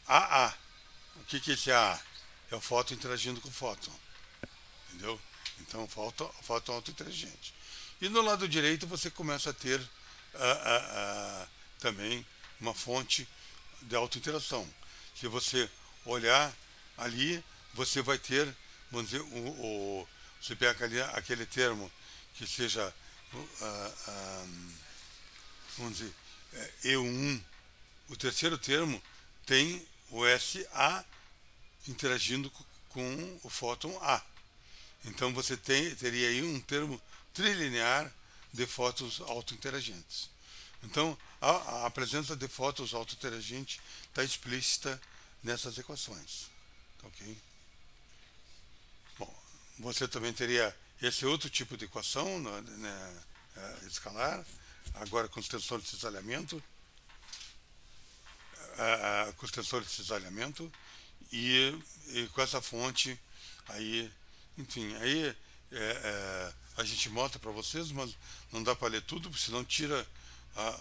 AA. O que é esse AA? É o fóton interagindo com o fóton. Entendeu? Então, fóton autointeligente. E no lado direito você começa a ter também uma fonte de autointeração. Se você olhar ali, você vai ter, vamos dizer, você pega ali aquele termo que seja, vamos dizer, E1. O terceiro termo tem o SA interagindo com o fóton A. Então você teria aí um termo trilinear de fótons autointeragentes. Então, a presença de fótons autointeragentes está explícita nessas equações. Ok? Bom, você também teria esse outro tipo de equação, né, escalar, agora com os tensores de cisalhamento, e com essa fonte aí, enfim, aí a gente mostra para vocês, mas não dá para ler tudo, porque senão tira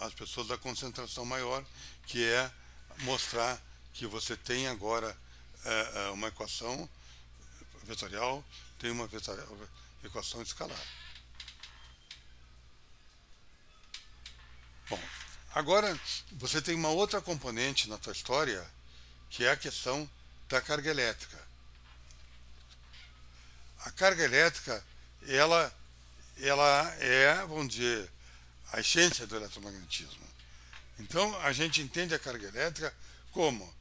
as pessoas da concentração maior, que é mostrar que você tem agora uma equação vetorial, tem uma equação escalar. Bom, agora você tem uma outra componente na tua história, que é a questão da carga elétrica. A carga elétrica, ela é, vamos dizer, a essência do eletromagnetismo. Então, a gente entende a carga elétrica como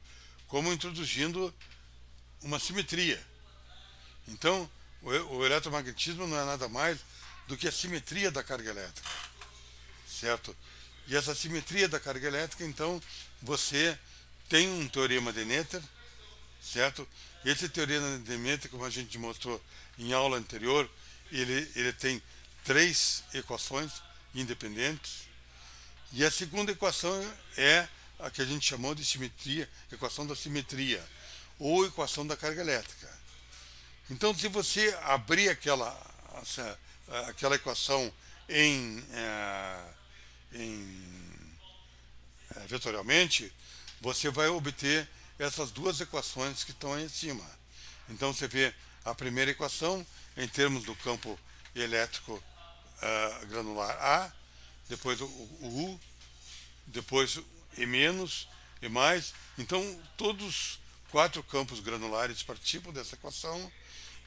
introduzindo uma simetria. Então, o eletromagnetismo não é nada mais do que a simetria da carga elétrica, certo? E essa simetria da carga elétrica, então, você tem um teorema de Noether, certo? Esse teorema de Noether, como a gente mostrou em aula anterior, ele tem três equações independentes. E a segunda equação é a que a gente chamou de simetria, equação da simetria, ou equação da carga elétrica. Então, se você abrir aquela equação vetorialmente, você vai obter essas duas equações que estão aí acima. Então, você vê a primeira equação em termos do campo elétrico granular A, depois o U, depois E menos, E mais. Então, todos quatro campos granulares participam dessa equação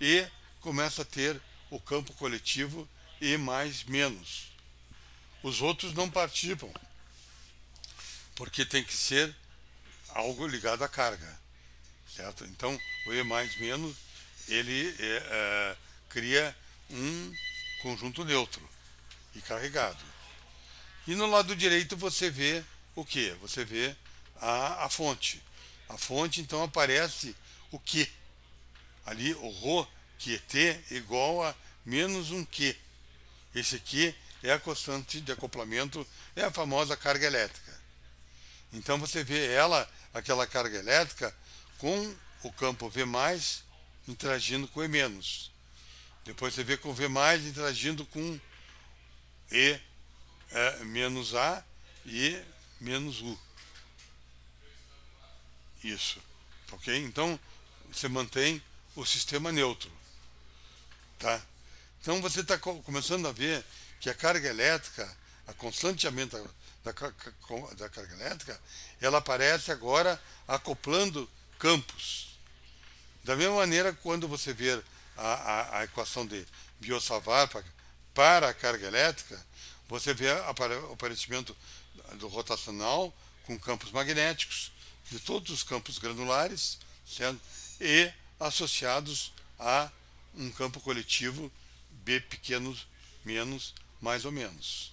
e começa a ter o campo coletivo E mais menos. Os outros não participam, porque tem que ser algo ligado à carga, certo? Então, o E mais menos, ele cria um conjunto neutro e carregado. E no lado direito você vê o que? Você vê a fonte. A fonte, então, aparece o Q. Ali, o ρ, QT, igual a menos um Q. Esse Q é a constante de acoplamento, é a famosa carga elétrica. Então, você vê aquela carga elétrica, com o campo V+, interagindo com E-. Depois você vê com o V+, interagindo com E menos A e menos U. Isso. Ok? Então, você mantém o sistema neutro. Tá? Então, você está começando a ver que a carga elétrica, a constante aumento da carga elétrica, ela aparece agora acoplando campos. Da mesma maneira, quando você vê a equação de Biot-Savart para a carga elétrica, você vê o aparecimento do rotacional com campos magnéticos de todos os campos granulares, certo? E associados a um campo coletivo B pequeno menos mais ou menos.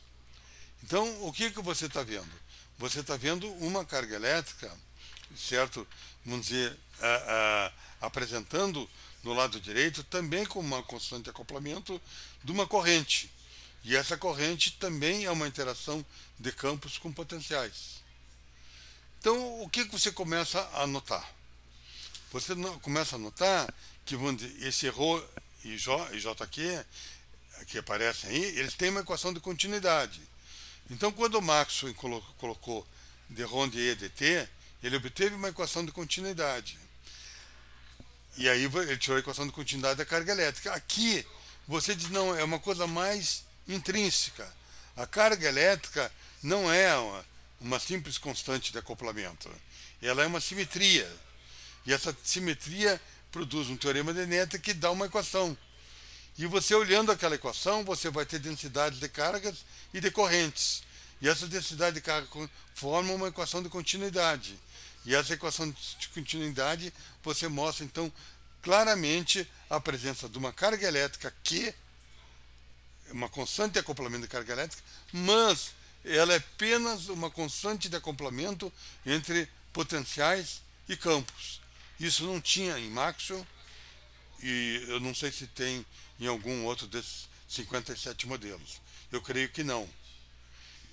Então, o que você está vendo? Você está vendo uma carga elétrica, certo? Vamos dizer, apresentando no lado direito também com uma constante de acoplamento de uma corrente. E essa corrente também é uma interação de campos com potenciais. Então, o que você começa a notar? Você começa a notar que esse ρ e JQ, que aparecem aí, eles têm uma equação de continuidade. Então, quando o Maxwell colocou dρ de E dt, ele obteve uma equação de continuidade. E aí ele tirou a equação de continuidade da carga elétrica. Aqui, você diz, não, é uma coisa mais intrínseca. A carga elétrica não é uma simples constante de acoplamento. Ela é uma simetria. E essa simetria produz um teorema de Noether que dá uma equação. E você olhando aquela equação, você vai ter densidades de cargas e de correntes. E essa densidade de carga forma uma equação de continuidade. E essa equação de continuidade, você mostra, então, claramente a presença de uma carga elétrica que é uma constante de acoplamento de carga elétrica, mas ela é apenas uma constante de acoplamento entre potenciais e campos. Isso não tinha em Maxwell, e eu não sei se tem em algum outro desses 57 modelos. Eu creio que não.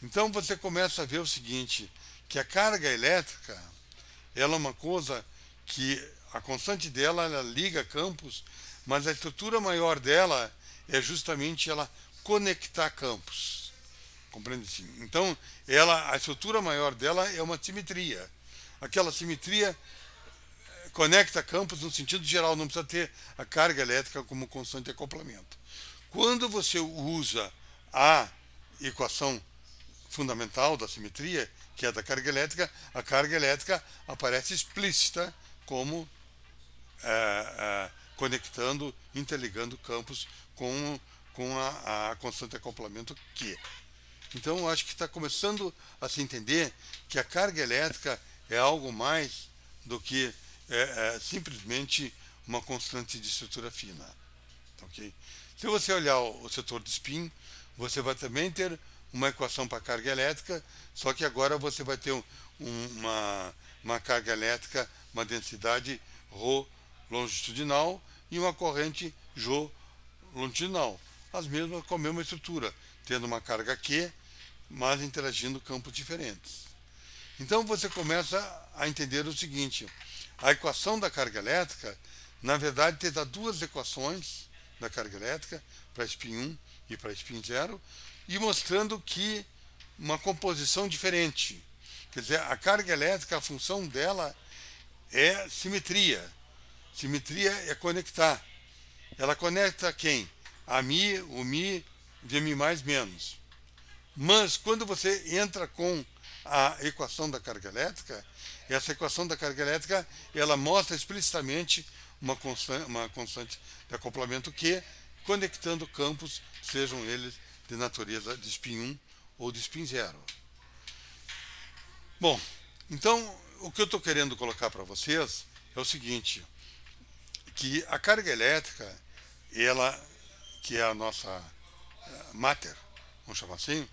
Então você começa a ver o seguinte, que a carga elétrica, ela é uma coisa que a constante dela, ela liga campos, mas a estrutura maior dela é justamente ela conectar campos. Compreende assim? Então, a estrutura maior dela é uma simetria. Aquela simetria conecta campos no sentido geral, não precisa ter a carga elétrica como constante de acoplamento. Quando você usa a equação fundamental da simetria, que é da carga elétrica, a carga elétrica aparece explícita como conectando, interligando campos com a constante de acoplamento Q. Então, eu acho que está começando a se entender que a carga elétrica é algo mais do que simplesmente uma constante de estrutura fina. Okay? Se você olhar o setor de spin, você vai também ter uma equação para carga elétrica, só que agora você vai ter uma carga elétrica, uma densidade ρ longitudinal e uma corrente J longitudinal. com a mesma estrutura, tendo uma carga Q, mas interagindo campos diferentes. Então você começa a entender o seguinte: a equação da carga elétrica, na verdade, te dá duas equações da carga elétrica, para spin 1 e para spin 0, e mostrando que uma composição diferente. Quer dizer, a carga elétrica, a função dela é simetria. Simetria é conectar. Ela conecta quem? A Mi, o Mi, Vm mais menos. Mas quando você entra com a equação da carga elétrica, essa equação da carga elétrica, ela mostra explicitamente uma constante de acoplamento Q, conectando campos, sejam eles de natureza de spin 1 ou de spin 0. Bom, então o que eu estou querendo colocar para vocês é o seguinte, que a carga elétrica, ela, que é a nossa mater, vamos chamar assim,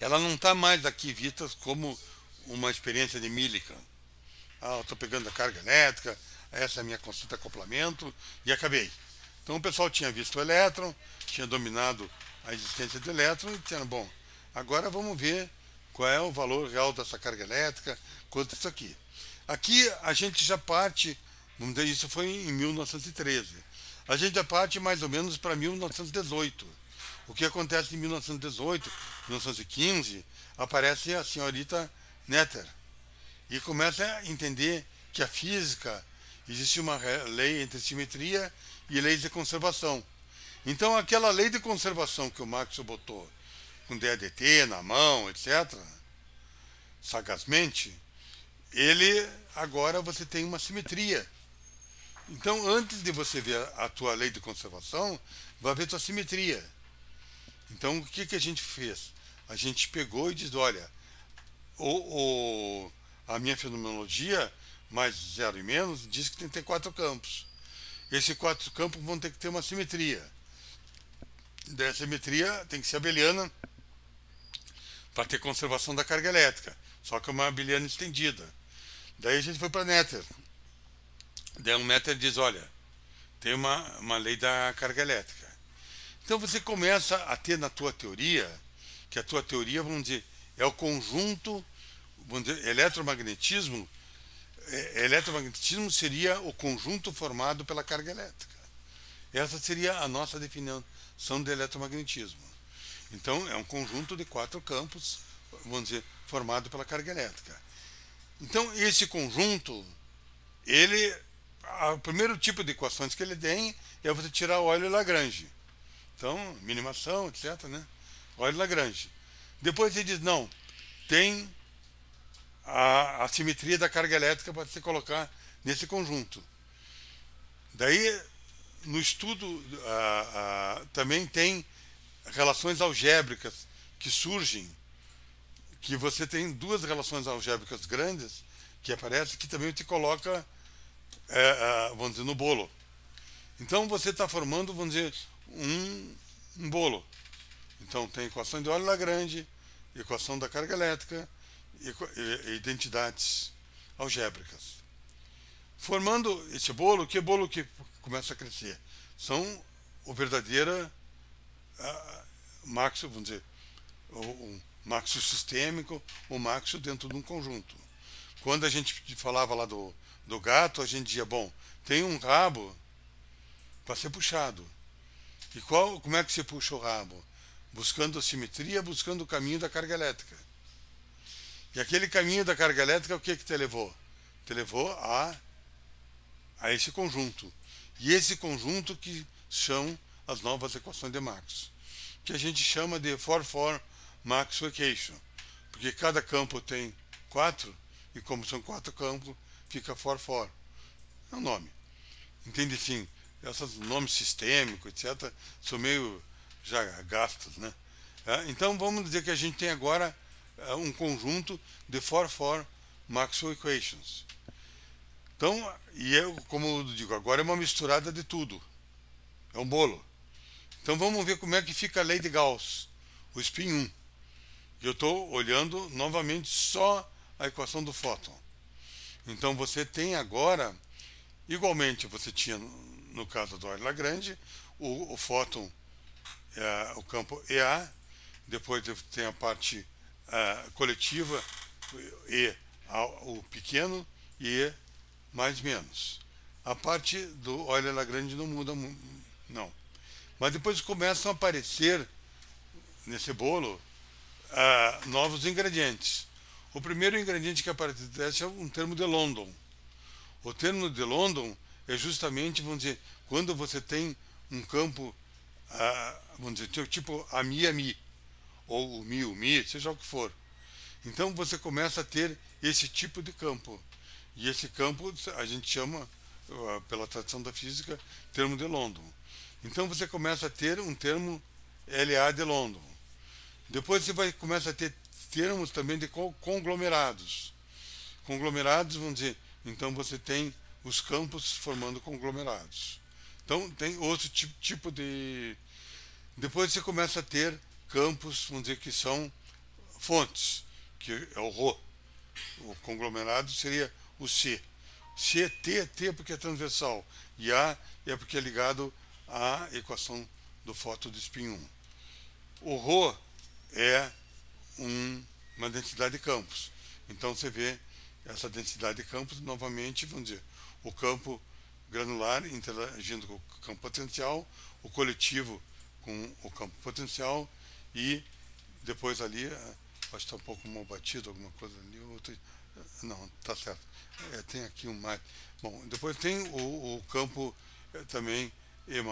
ela não está mais aqui vista como uma experiência de Millikan. Eu estou pegando a carga elétrica, essa é a minha constante de acoplamento e acabei. Então o pessoal tinha visto o elétron, tinha dominado a existência do elétron e tinha, bom, agora vamos ver qual é o valor real dessa carga elétrica, quanto isso aqui. Aqui a gente já parte, vamos dizer, isso foi em 1913, a gente já parte mais ou menos para 1918. O que acontece em 1918, 1915, aparece a senhorita Noether e começa a entender que a física, existe uma lei entre simetria e leis de conservação. Então aquela lei de conservação que o Maxwell botou com DADT na mão, etc., sagazmente, ele, agora você tem uma simetria. Então antes de você ver a tua lei de conservação, vai ver a tua simetria. Então o que a gente fez? A gente pegou e diz, olha, a minha fenomenologia, mais zero e menos, diz que tem que ter 4 campos. Esses 4 campos vão ter que ter uma simetria. Daí a simetria tem que ser abeliana para ter conservação da carga elétrica. Só que é uma abeliana estendida. Daí a gente foi para Noether. Daí o Noether diz, olha, tem uma lei da carga elétrica. Então você começa a ter na tua teoria, que a tua teoria, vamos dizer, é o conjunto, vamos dizer, eletromagnetismo seria o conjunto formado pela carga elétrica. Essa seria a nossa definição de eletromagnetismo. Então, é um conjunto de 4 campos, vamos dizer, formado pela carga elétrica. Então, esse conjunto, o primeiro tipo de equações que ele tem é você tirar o Euler-Lagrange. Então, minimação, etc., né? Euler-Lagrange. Depois ele diz, não, tem a simetria da carga elétrica para se colocar nesse conjunto. Daí, no estudo, também tem relações algébricas que surgem, que você tem 2 relações algébricas grandes que aparecem, que também te coloca, vamos dizer, no bolo. Então você está formando, vamos dizer, um bolo. Então tem equação de Euler-Lagrange, equação da carga elétrica, e identidades algébricas. Formando esse bolo, que bolo que começa a crescer? São o verdadeiro maxo, vamos dizer, o maxo sistêmico, o maxo dentro de um conjunto. Quando a gente falava lá do gato, a gente dizia, bom, tem um rabo para ser puxado. E como é que você puxa o rabo? Buscando a simetria, buscando o caminho da carga elétrica. E aquele caminho da carga elétrica, o que te levou? Te levou a esse conjunto. E esse conjunto que são as novas equações de Maxwell, que a gente chama de 4-4 Maxwell Equation, porque cada campo tem 4, e como são 4 campos, fica 4-4. É o nome. Entende sim? Esses nomes sistêmicos, etc., são meio já gastos, né? Então vamos dizer que a gente tem agora um conjunto de 4-4 Maxwell Equations. Então, como eu digo, agora é uma misturada de tudo. É um bolo. Então vamos ver como é que fica a lei de Gauss, o spin 1. Eu estou olhando novamente só a equação do fóton. Então você tem agora Igualmente, você tinha, no caso do Euler-Lagrange, o fóton, o campo EA, depois tem a parte coletiva, E, o pequeno, e E mais menos. A parte do Euler-Lagrange não muda, não. Mas depois começam a aparecer, nesse bolo, novos ingredientes. O primeiro ingrediente que aparece é um termo de London. O termo de London é justamente, vamos dizer, quando você tem um campo, vamos dizer, tipo a-mi, ou o mi, seja o que for. Então você começa a ter esse tipo de campo. E esse campo a gente chama, pela tradição da física, termo de London. Então você começa a ter um termo LA de London. Depois você começa a ter termos também de conglomerados. Conglomerados, vamos dizer, então você tem os campos formando conglomerados. Então tem outro tipo de... Depois você começa a ter campos, vamos dizer, que são fontes, que é o Rho. O conglomerado seria o C. C, T porque é transversal, e A é porque é ligado à equação do fóton de spin 1. O Rho é uma densidade de campos. Então você vê essa densidade de campos, novamente, vamos dizer, o campo granular interagindo com o campo potencial, o coletivo com o campo potencial, e depois ali, acho que está um pouco mal batido, alguma coisa ali, não, está certo. Tem aqui um mais. Bom, depois tem o campo também E+,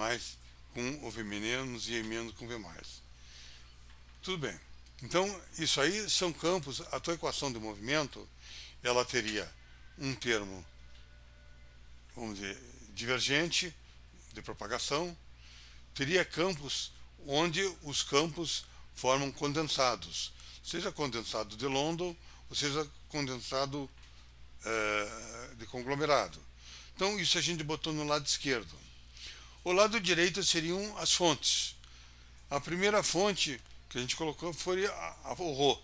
com o V- e E- com V+. Tudo bem. Então, isso aí são campos. A tua equação de movimento, ela teria um termo, vamos dizer, divergente, de propagação, teria campos onde os campos formam condensados, seja condensado de London, ou seja condensado de conglomerado. Então, isso a gente botou no lado esquerdo. O lado direito seriam as fontes. A primeira fonte que a gente colocou foi o Rho.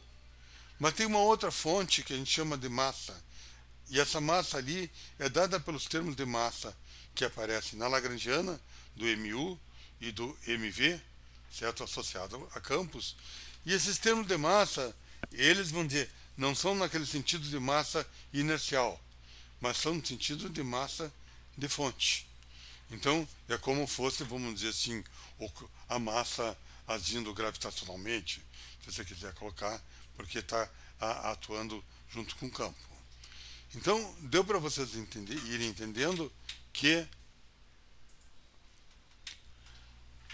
Mas tem uma outra fonte que a gente chama de massa. E essa massa ali é dada pelos termos de massa que aparecem na Lagrangiana, do MU e do MV, certo? Associado a campos. E esses termos de massa, eles vão dizer, não são naquele sentido de massa inercial, mas são no sentido de massa de fonte. Então, é como fosse, vamos dizer assim, a massa agindo gravitacionalmente, se você quiser colocar, porque está atuando junto com o campo. Então, deu para vocês irem entendendo que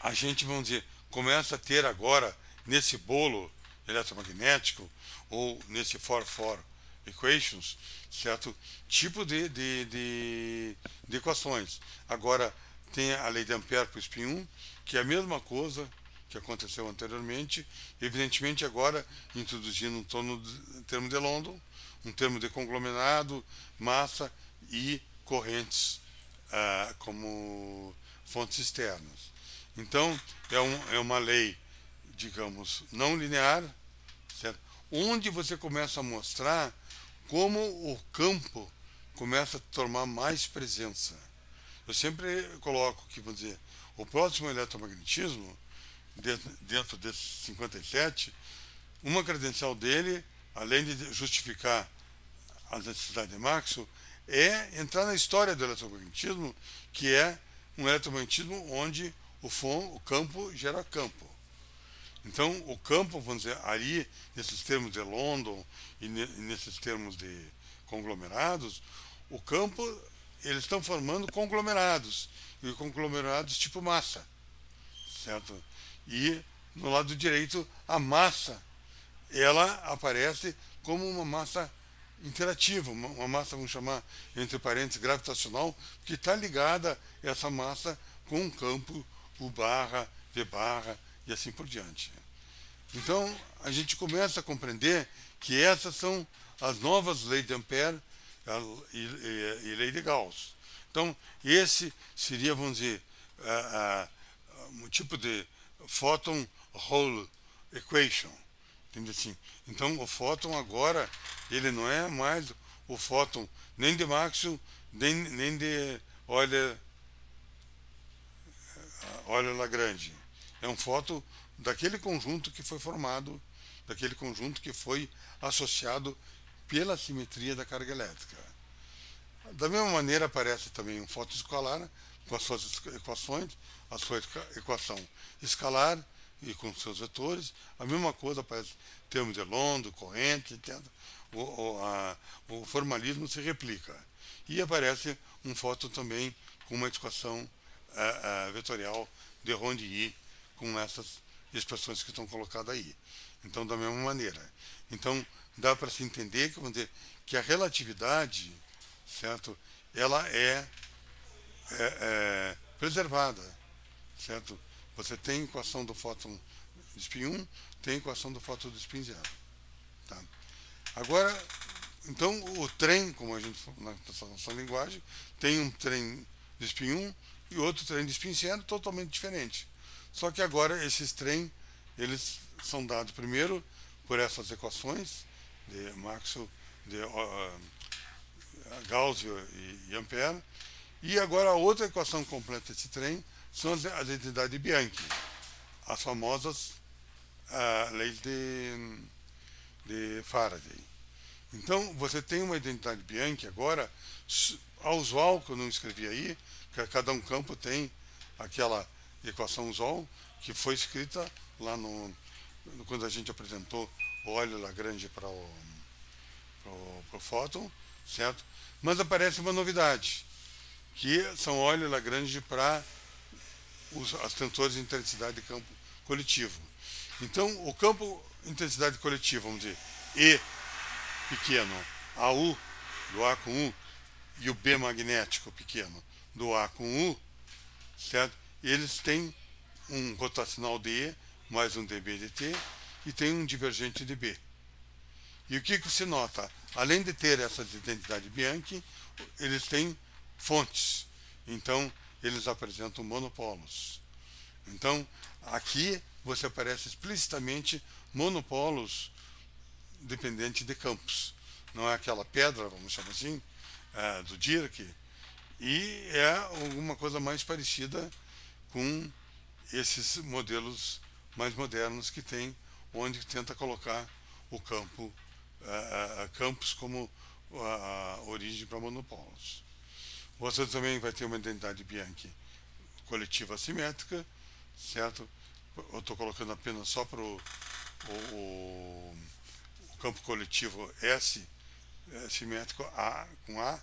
a gente, vamos dizer, começa a ter agora, nesse bolo eletromagnético, ou nesse 4-4 equations, certo tipo de equações. Agora, tem a lei de Ampère para o spin 1, que é a mesma coisa que aconteceu anteriormente, evidentemente agora introduzindo um termo de London, um termo de conglomerado, massa e correntes como fontes externas. Então, é uma lei, digamos, não linear, certo? Onde você começa a mostrar como o campo começa a tomar mais presença. Eu sempre coloco que, vamos dizer, o próximo eletromagnetismo, dentro desse 57, uma credencial dele, além de justificar a necessidade de Maxwell, é entrar na história do eletromagnetismo, que é um eletromagnetismo onde o campo gera campo. Então, o campo, vamos dizer, ali, nesses termos de London e nesses termos de conglomerados, o campo, eles estão formando conglomerados, e conglomerados tipo massa, certo? E no lado direito, a massa, ela aparece como uma massa interativa, uma massa, vamos chamar, entre parênteses, gravitacional, que está ligada, essa massa, com um campo U barra, V barra, e assim por diante. Então, a gente começa a compreender que essas são as novas leis de Ampère e lei de Gauss. Então, esse seria, vamos dizer, um tipo de photon-hole equation. Entende assim? Então, o fóton agora, ele não é mais o fóton nem de Maxwell, nem de Euler-Lagrange. É um fóton daquele conjunto que foi formado, daquele conjunto que foi associado pela simetria da carga elétrica. Da mesma maneira aparece também um fóton escalar com as suas equações, a sua equação escalar e com seus vetores. A mesma coisa aparece termos de Londres, corrente, etc. O formalismo se replica. E aparece um fóton também com uma equação vetorial de Rondier com essas expressões que estão colocadas aí. Então, da mesma maneira. Então, dá para se entender que, vamos dizer, que a relatividade, certo? Ela é preservada, certo? Você tem a equação do fóton de spin 1, tem a equação do fóton de spin 0. Tá? Agora, então, o trem, como a gente na nossa linguagem, tem um trem de spin 1 e outro trem de spin 0 totalmente diferente. Só que agora esses trem, eles são dados primeiro por essas equações de Maxwell, de Gauss e Ampère, e agora a outra equação completa desse trem são as identidades de Bianchi, as famosas leis de Faraday. Então, você tem uma identidade Bianchi agora, a usual, que eu não escrevi aí, que cada um campo tem aquela equação usual, que foi escrita lá quando a gente apresentou o Euler-Lagrange para o fóton, certo? Mas aparece uma novidade, que são Euler-Lagrange para as tensores de intensidade de campo coletivo. Então, o campo intensidade coletiva, vamos dizer, E pequeno, AU, do A com U, e o B magnético pequeno, do A com U, certo? Eles têm um rotacional de E, mais um dB de T, e tem um divergente de B. E o que se nota? Além de ter essas identidades Bianchi, eles têm fontes. Então, eles apresentam monopolos. Então, aqui você aparece explicitamente monopolos dependentes de campos. Não é aquela pedra, vamos chamar assim, do Dirac, e é alguma coisa mais parecida com esses modelos mais modernos que tem, onde tenta colocar o campo, campos como a origem para monopolos. Você também vai ter uma identidade Bianchi coletiva assimétrica, certo? Eu estou colocando apenas só para o campo coletivo S simétrico A com A,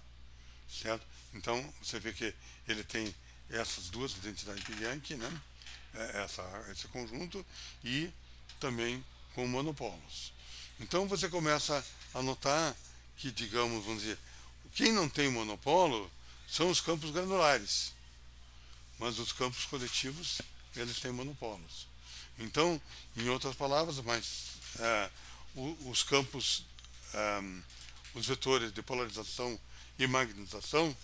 certo? Então, você vê que ele tem essas duas identidades Bianchi, né? Esse conjunto, e também com monopolos. Então, você começa a notar que, digamos, vamos dizer, quem não tem monopolo são os campos granulares, mas os campos coletivos, eles têm monopolos. Então, em outras palavras, os campos, os vetores de polarização e magnetização,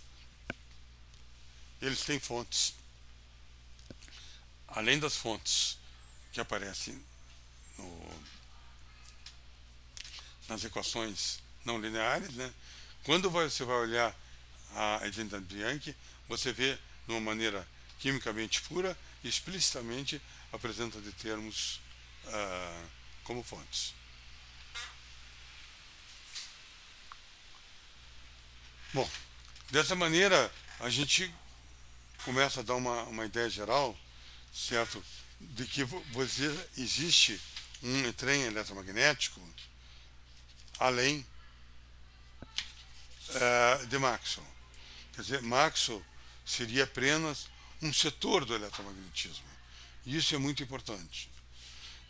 eles têm fontes. Além das fontes que aparecem nas equações não lineares, né? Quando você vai olhar a identidade Bianchi, você vê de uma maneira quimicamente pura e explicitamente a presença de termos como fontes. Bom, dessa maneira a gente começa a dar uma ideia geral, certo, de que existe um trem eletromagnético além de Maxwell. Quer dizer, Maxwell seria apenas um setor do eletromagnetismo. E isso é muito importante.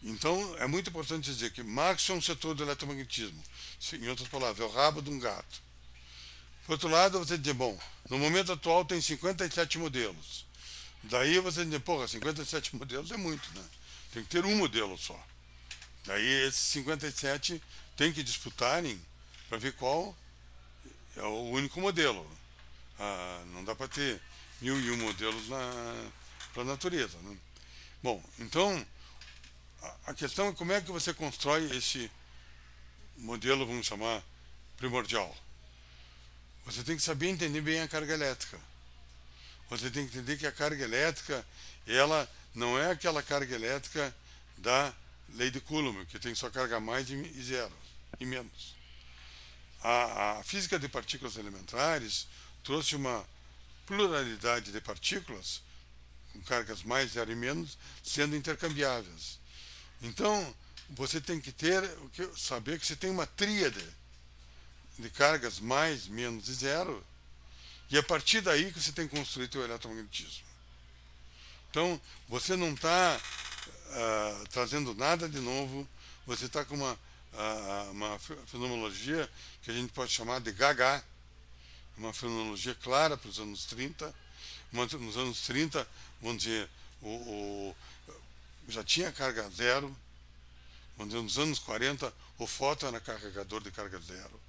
Então, é muito importante dizer que Maxwell é um setor do eletromagnetismo. Em outras palavras, é o rabo de um gato. Por outro lado, você diz, bom, no momento atual tem 57 modelos. Daí você diz, porra, 57 modelos é muito, né? Tem que ter um modelo só. Daí esses 57 tem que disputarem para ver qual é o único modelo. Não dá para ter 1001 modelos para a natureza, né? Bom, então a questão é como é que você constrói esse modelo, vamos chamar, primordial. você tem que saber entender bem a carga elétrica. Você tem que entender que a carga elétrica, ela não é aquela carga elétrica da lei de Coulomb, que tem só carga mais e zero, e menos. A física de partículas elementares trouxe uma pluralidade de partículas, com cargas mais, zero e menos, sendo intercambiáveis. Então, você tem que saber que você tem uma tríade de cargas mais, menos e zero, e a partir daí que você tem que construir o eletromagnetismo. Então, você não está trazendo nada de novo, você está com uma fenomenologia que a gente pode chamar de Gaga, uma fenomenologia clara para os anos 30. Nos anos 30, vamos dizer, já tinha carga zero. Vamos dizer, nos anos 40, o fóton era carregador de carga zero.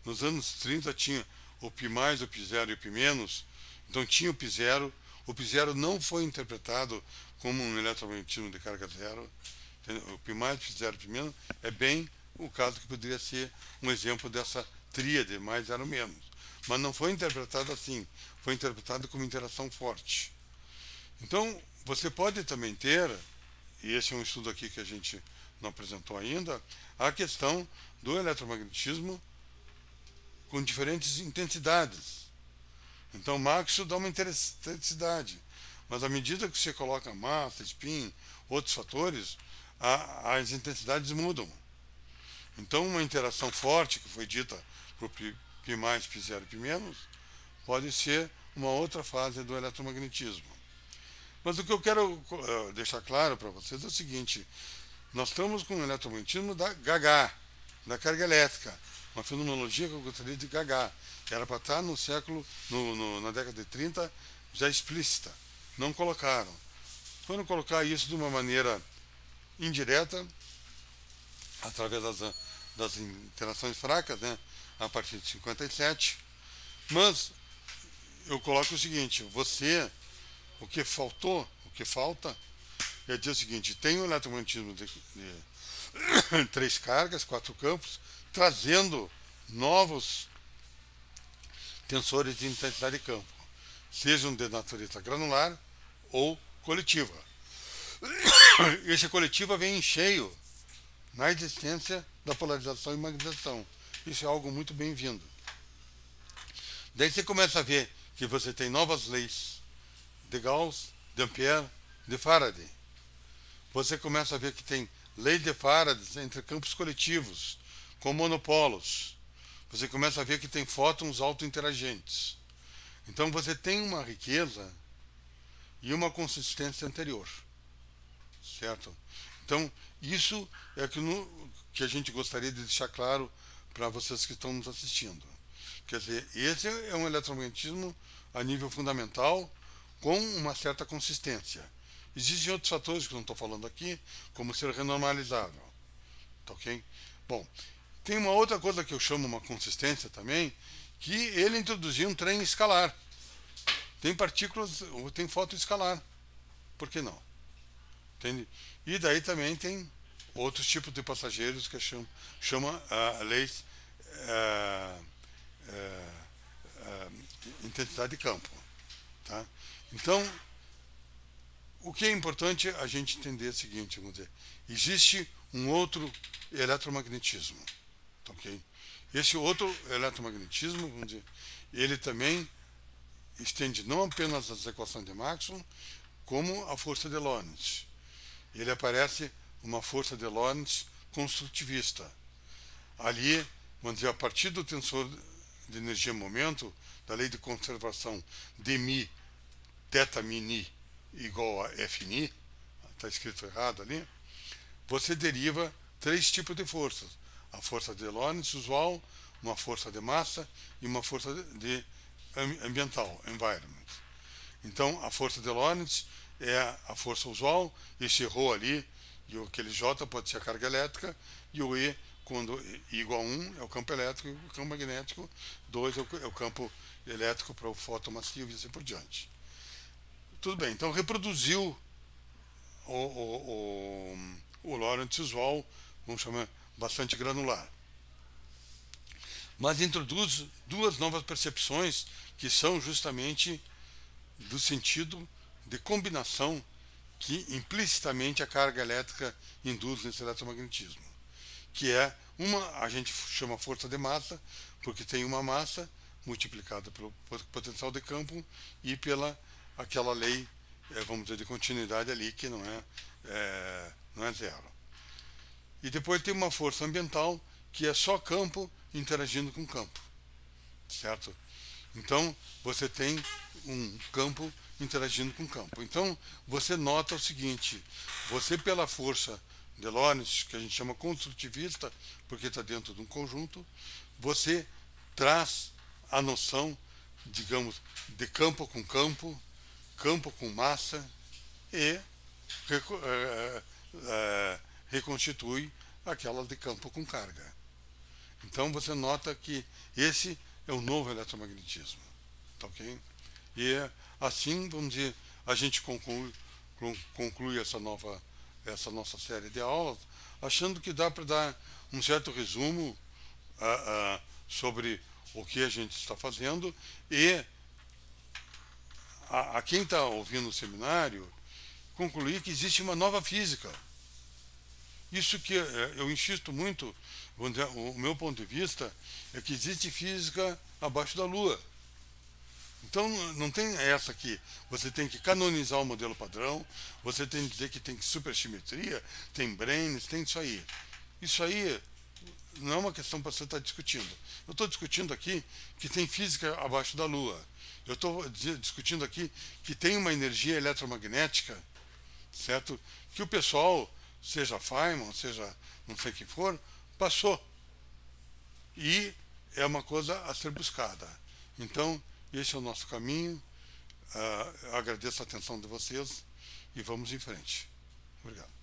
Nos anos 30 tinha o π+, o π0 e o π-, então tinha o π0. O π0 não foi interpretado como um eletromagnetismo de carga zero. O π+, π0 e π- é bem o caso que poderia ser um exemplo dessa tríade, mais, zero, menos. Mas não foi interpretado assim, foi interpretado como interação forte. Então, você pode também ter, e esse é um estudo aqui que a gente não apresentou ainda, a questão do eletromagnetismo com diferentes intensidades. Então, Maxwell dá uma intensidade, mas à medida que você coloca massa, spin, outros fatores, as intensidades mudam. Então, uma interação forte, que foi dita para o π+, π0 e π-, pode ser uma outra fase do eletromagnetismo. Mas o que eu quero deixar claro para vocês é o seguinte: nós estamos com o eletromagnetismo da Gaga, da carga elétrica, uma fenomenologia que eu gostaria de Gaga. Era para estar no século, na década de 30, já explícita. Não colocaram. Foram colocar isso de uma maneira indireta, através das interações fracas, né, a partir de 57. Mas eu coloco o seguinte: o que falta é dizer o seguinte: tem o eletromagnetismo de 3 cargas, 4 campos, trazendo novos tensores de intensidade de campo, sejam de natureza granular ou coletiva. Essa coletiva vem em cheio na existência da polarização e magnetização. Isso é algo muito bem-vindo. Daí você começa a ver que você tem novas leis de Gauss, de Ampère, de Faraday. Você começa a ver que tem lei de Faraday entre campos coletivos, com monopolos. Você começa a ver que tem fótons autointeragentes. Então você tem uma riqueza e uma consistência anterior. Certo? Então, isso é que a gente gostaria de deixar claro para vocês que estão nos assistindo. Quer dizer, esse é um eletromagnetismo a nível fundamental, com uma certa consistência. Existem outros fatores que eu não estou falando aqui, como ser renormalizável. Tá ok? Bom, tem uma outra coisa que eu chamo uma consistência também, que ele introduziu um trem escalar. Tem partículas, tem fóton escalar. Por que não? Entende? E daí também tem outros tipos de passageiros que chama leis intensidade de campo. Tá? Então, o que é importante a gente entender é o seguinte: vamos dizer, existe um outro eletromagnetismo. Tá, okay? Esse outro eletromagnetismo, vamos dizer, ele também estende não apenas as equações de Maxwell, como a força de Lorentz. Ele aparece uma força de Lorentz construtivista. Ali, vamos dizer, a partir do tensor de energia-momento, da lei de conservação de μ, θ μ igual a Fν, está escrito errado ali, você deriva 3 tipos de forças: a força de Lorentz usual, uma força de massa e uma força de ambiental, environment. Então, a força de Lorentz é a força usual, esse ρ ali, e aquele J pode ser a carga elétrica, e o E, quando I igual a 1, é o campo elétrico, e o campo magnético, 2 é o campo elétrico para o fóton massivo e assim por diante. Tudo bem, então reproduziu o Lorentz usual, vamos chamar bastante granular. mas introduz duas novas percepções que são justamente do sentido de combinação que implicitamente a carga elétrica induz nesse eletromagnetismo, que é a gente chama força de massa, porque tem uma massa multiplicada pelo potencial de campo e pela aquela lei, vamos dizer, de continuidade ali, que não é zero. E depois tem uma força ambiental, que é só campo interagindo com campo, certo? Então, você tem um campo interagindo com campo. Então, você nota o seguinte, você pela força de Lorentz, que a gente chama construtivista, porque está dentro de um conjunto, você traz a noção, digamos, de campo com massa, e reconstitui aquela de campo com carga. Então você nota que esse é o novo eletromagnetismo, tá ok? E assim, vamos dizer, a gente conclui essa nossa série de aulas, achando que dá para dar um certo resumo sobre o que a gente está fazendo, e a quem está ouvindo o seminário concluir que existe uma nova física. Isso que eu insisto muito, vamos dizer, o meu ponto de vista é que existe física abaixo da Lua. Então não tem essa aqui, você tem que canonizar o modelo padrão, você tem que dizer que tem supersimetria, tem branes, tem isso aí. Isso aí não é uma questão para você estar discutindo. Eu estou discutindo aqui que tem física abaixo da Lua. Eu estou discutindo aqui que tem uma energia eletromagnética, certo? Que o pessoal, seja Feynman, seja não sei quem for, passou. E é uma coisa a ser buscada. Então, esse é o nosso caminho. Agradeço a atenção de vocês e vamos em frente. Obrigado.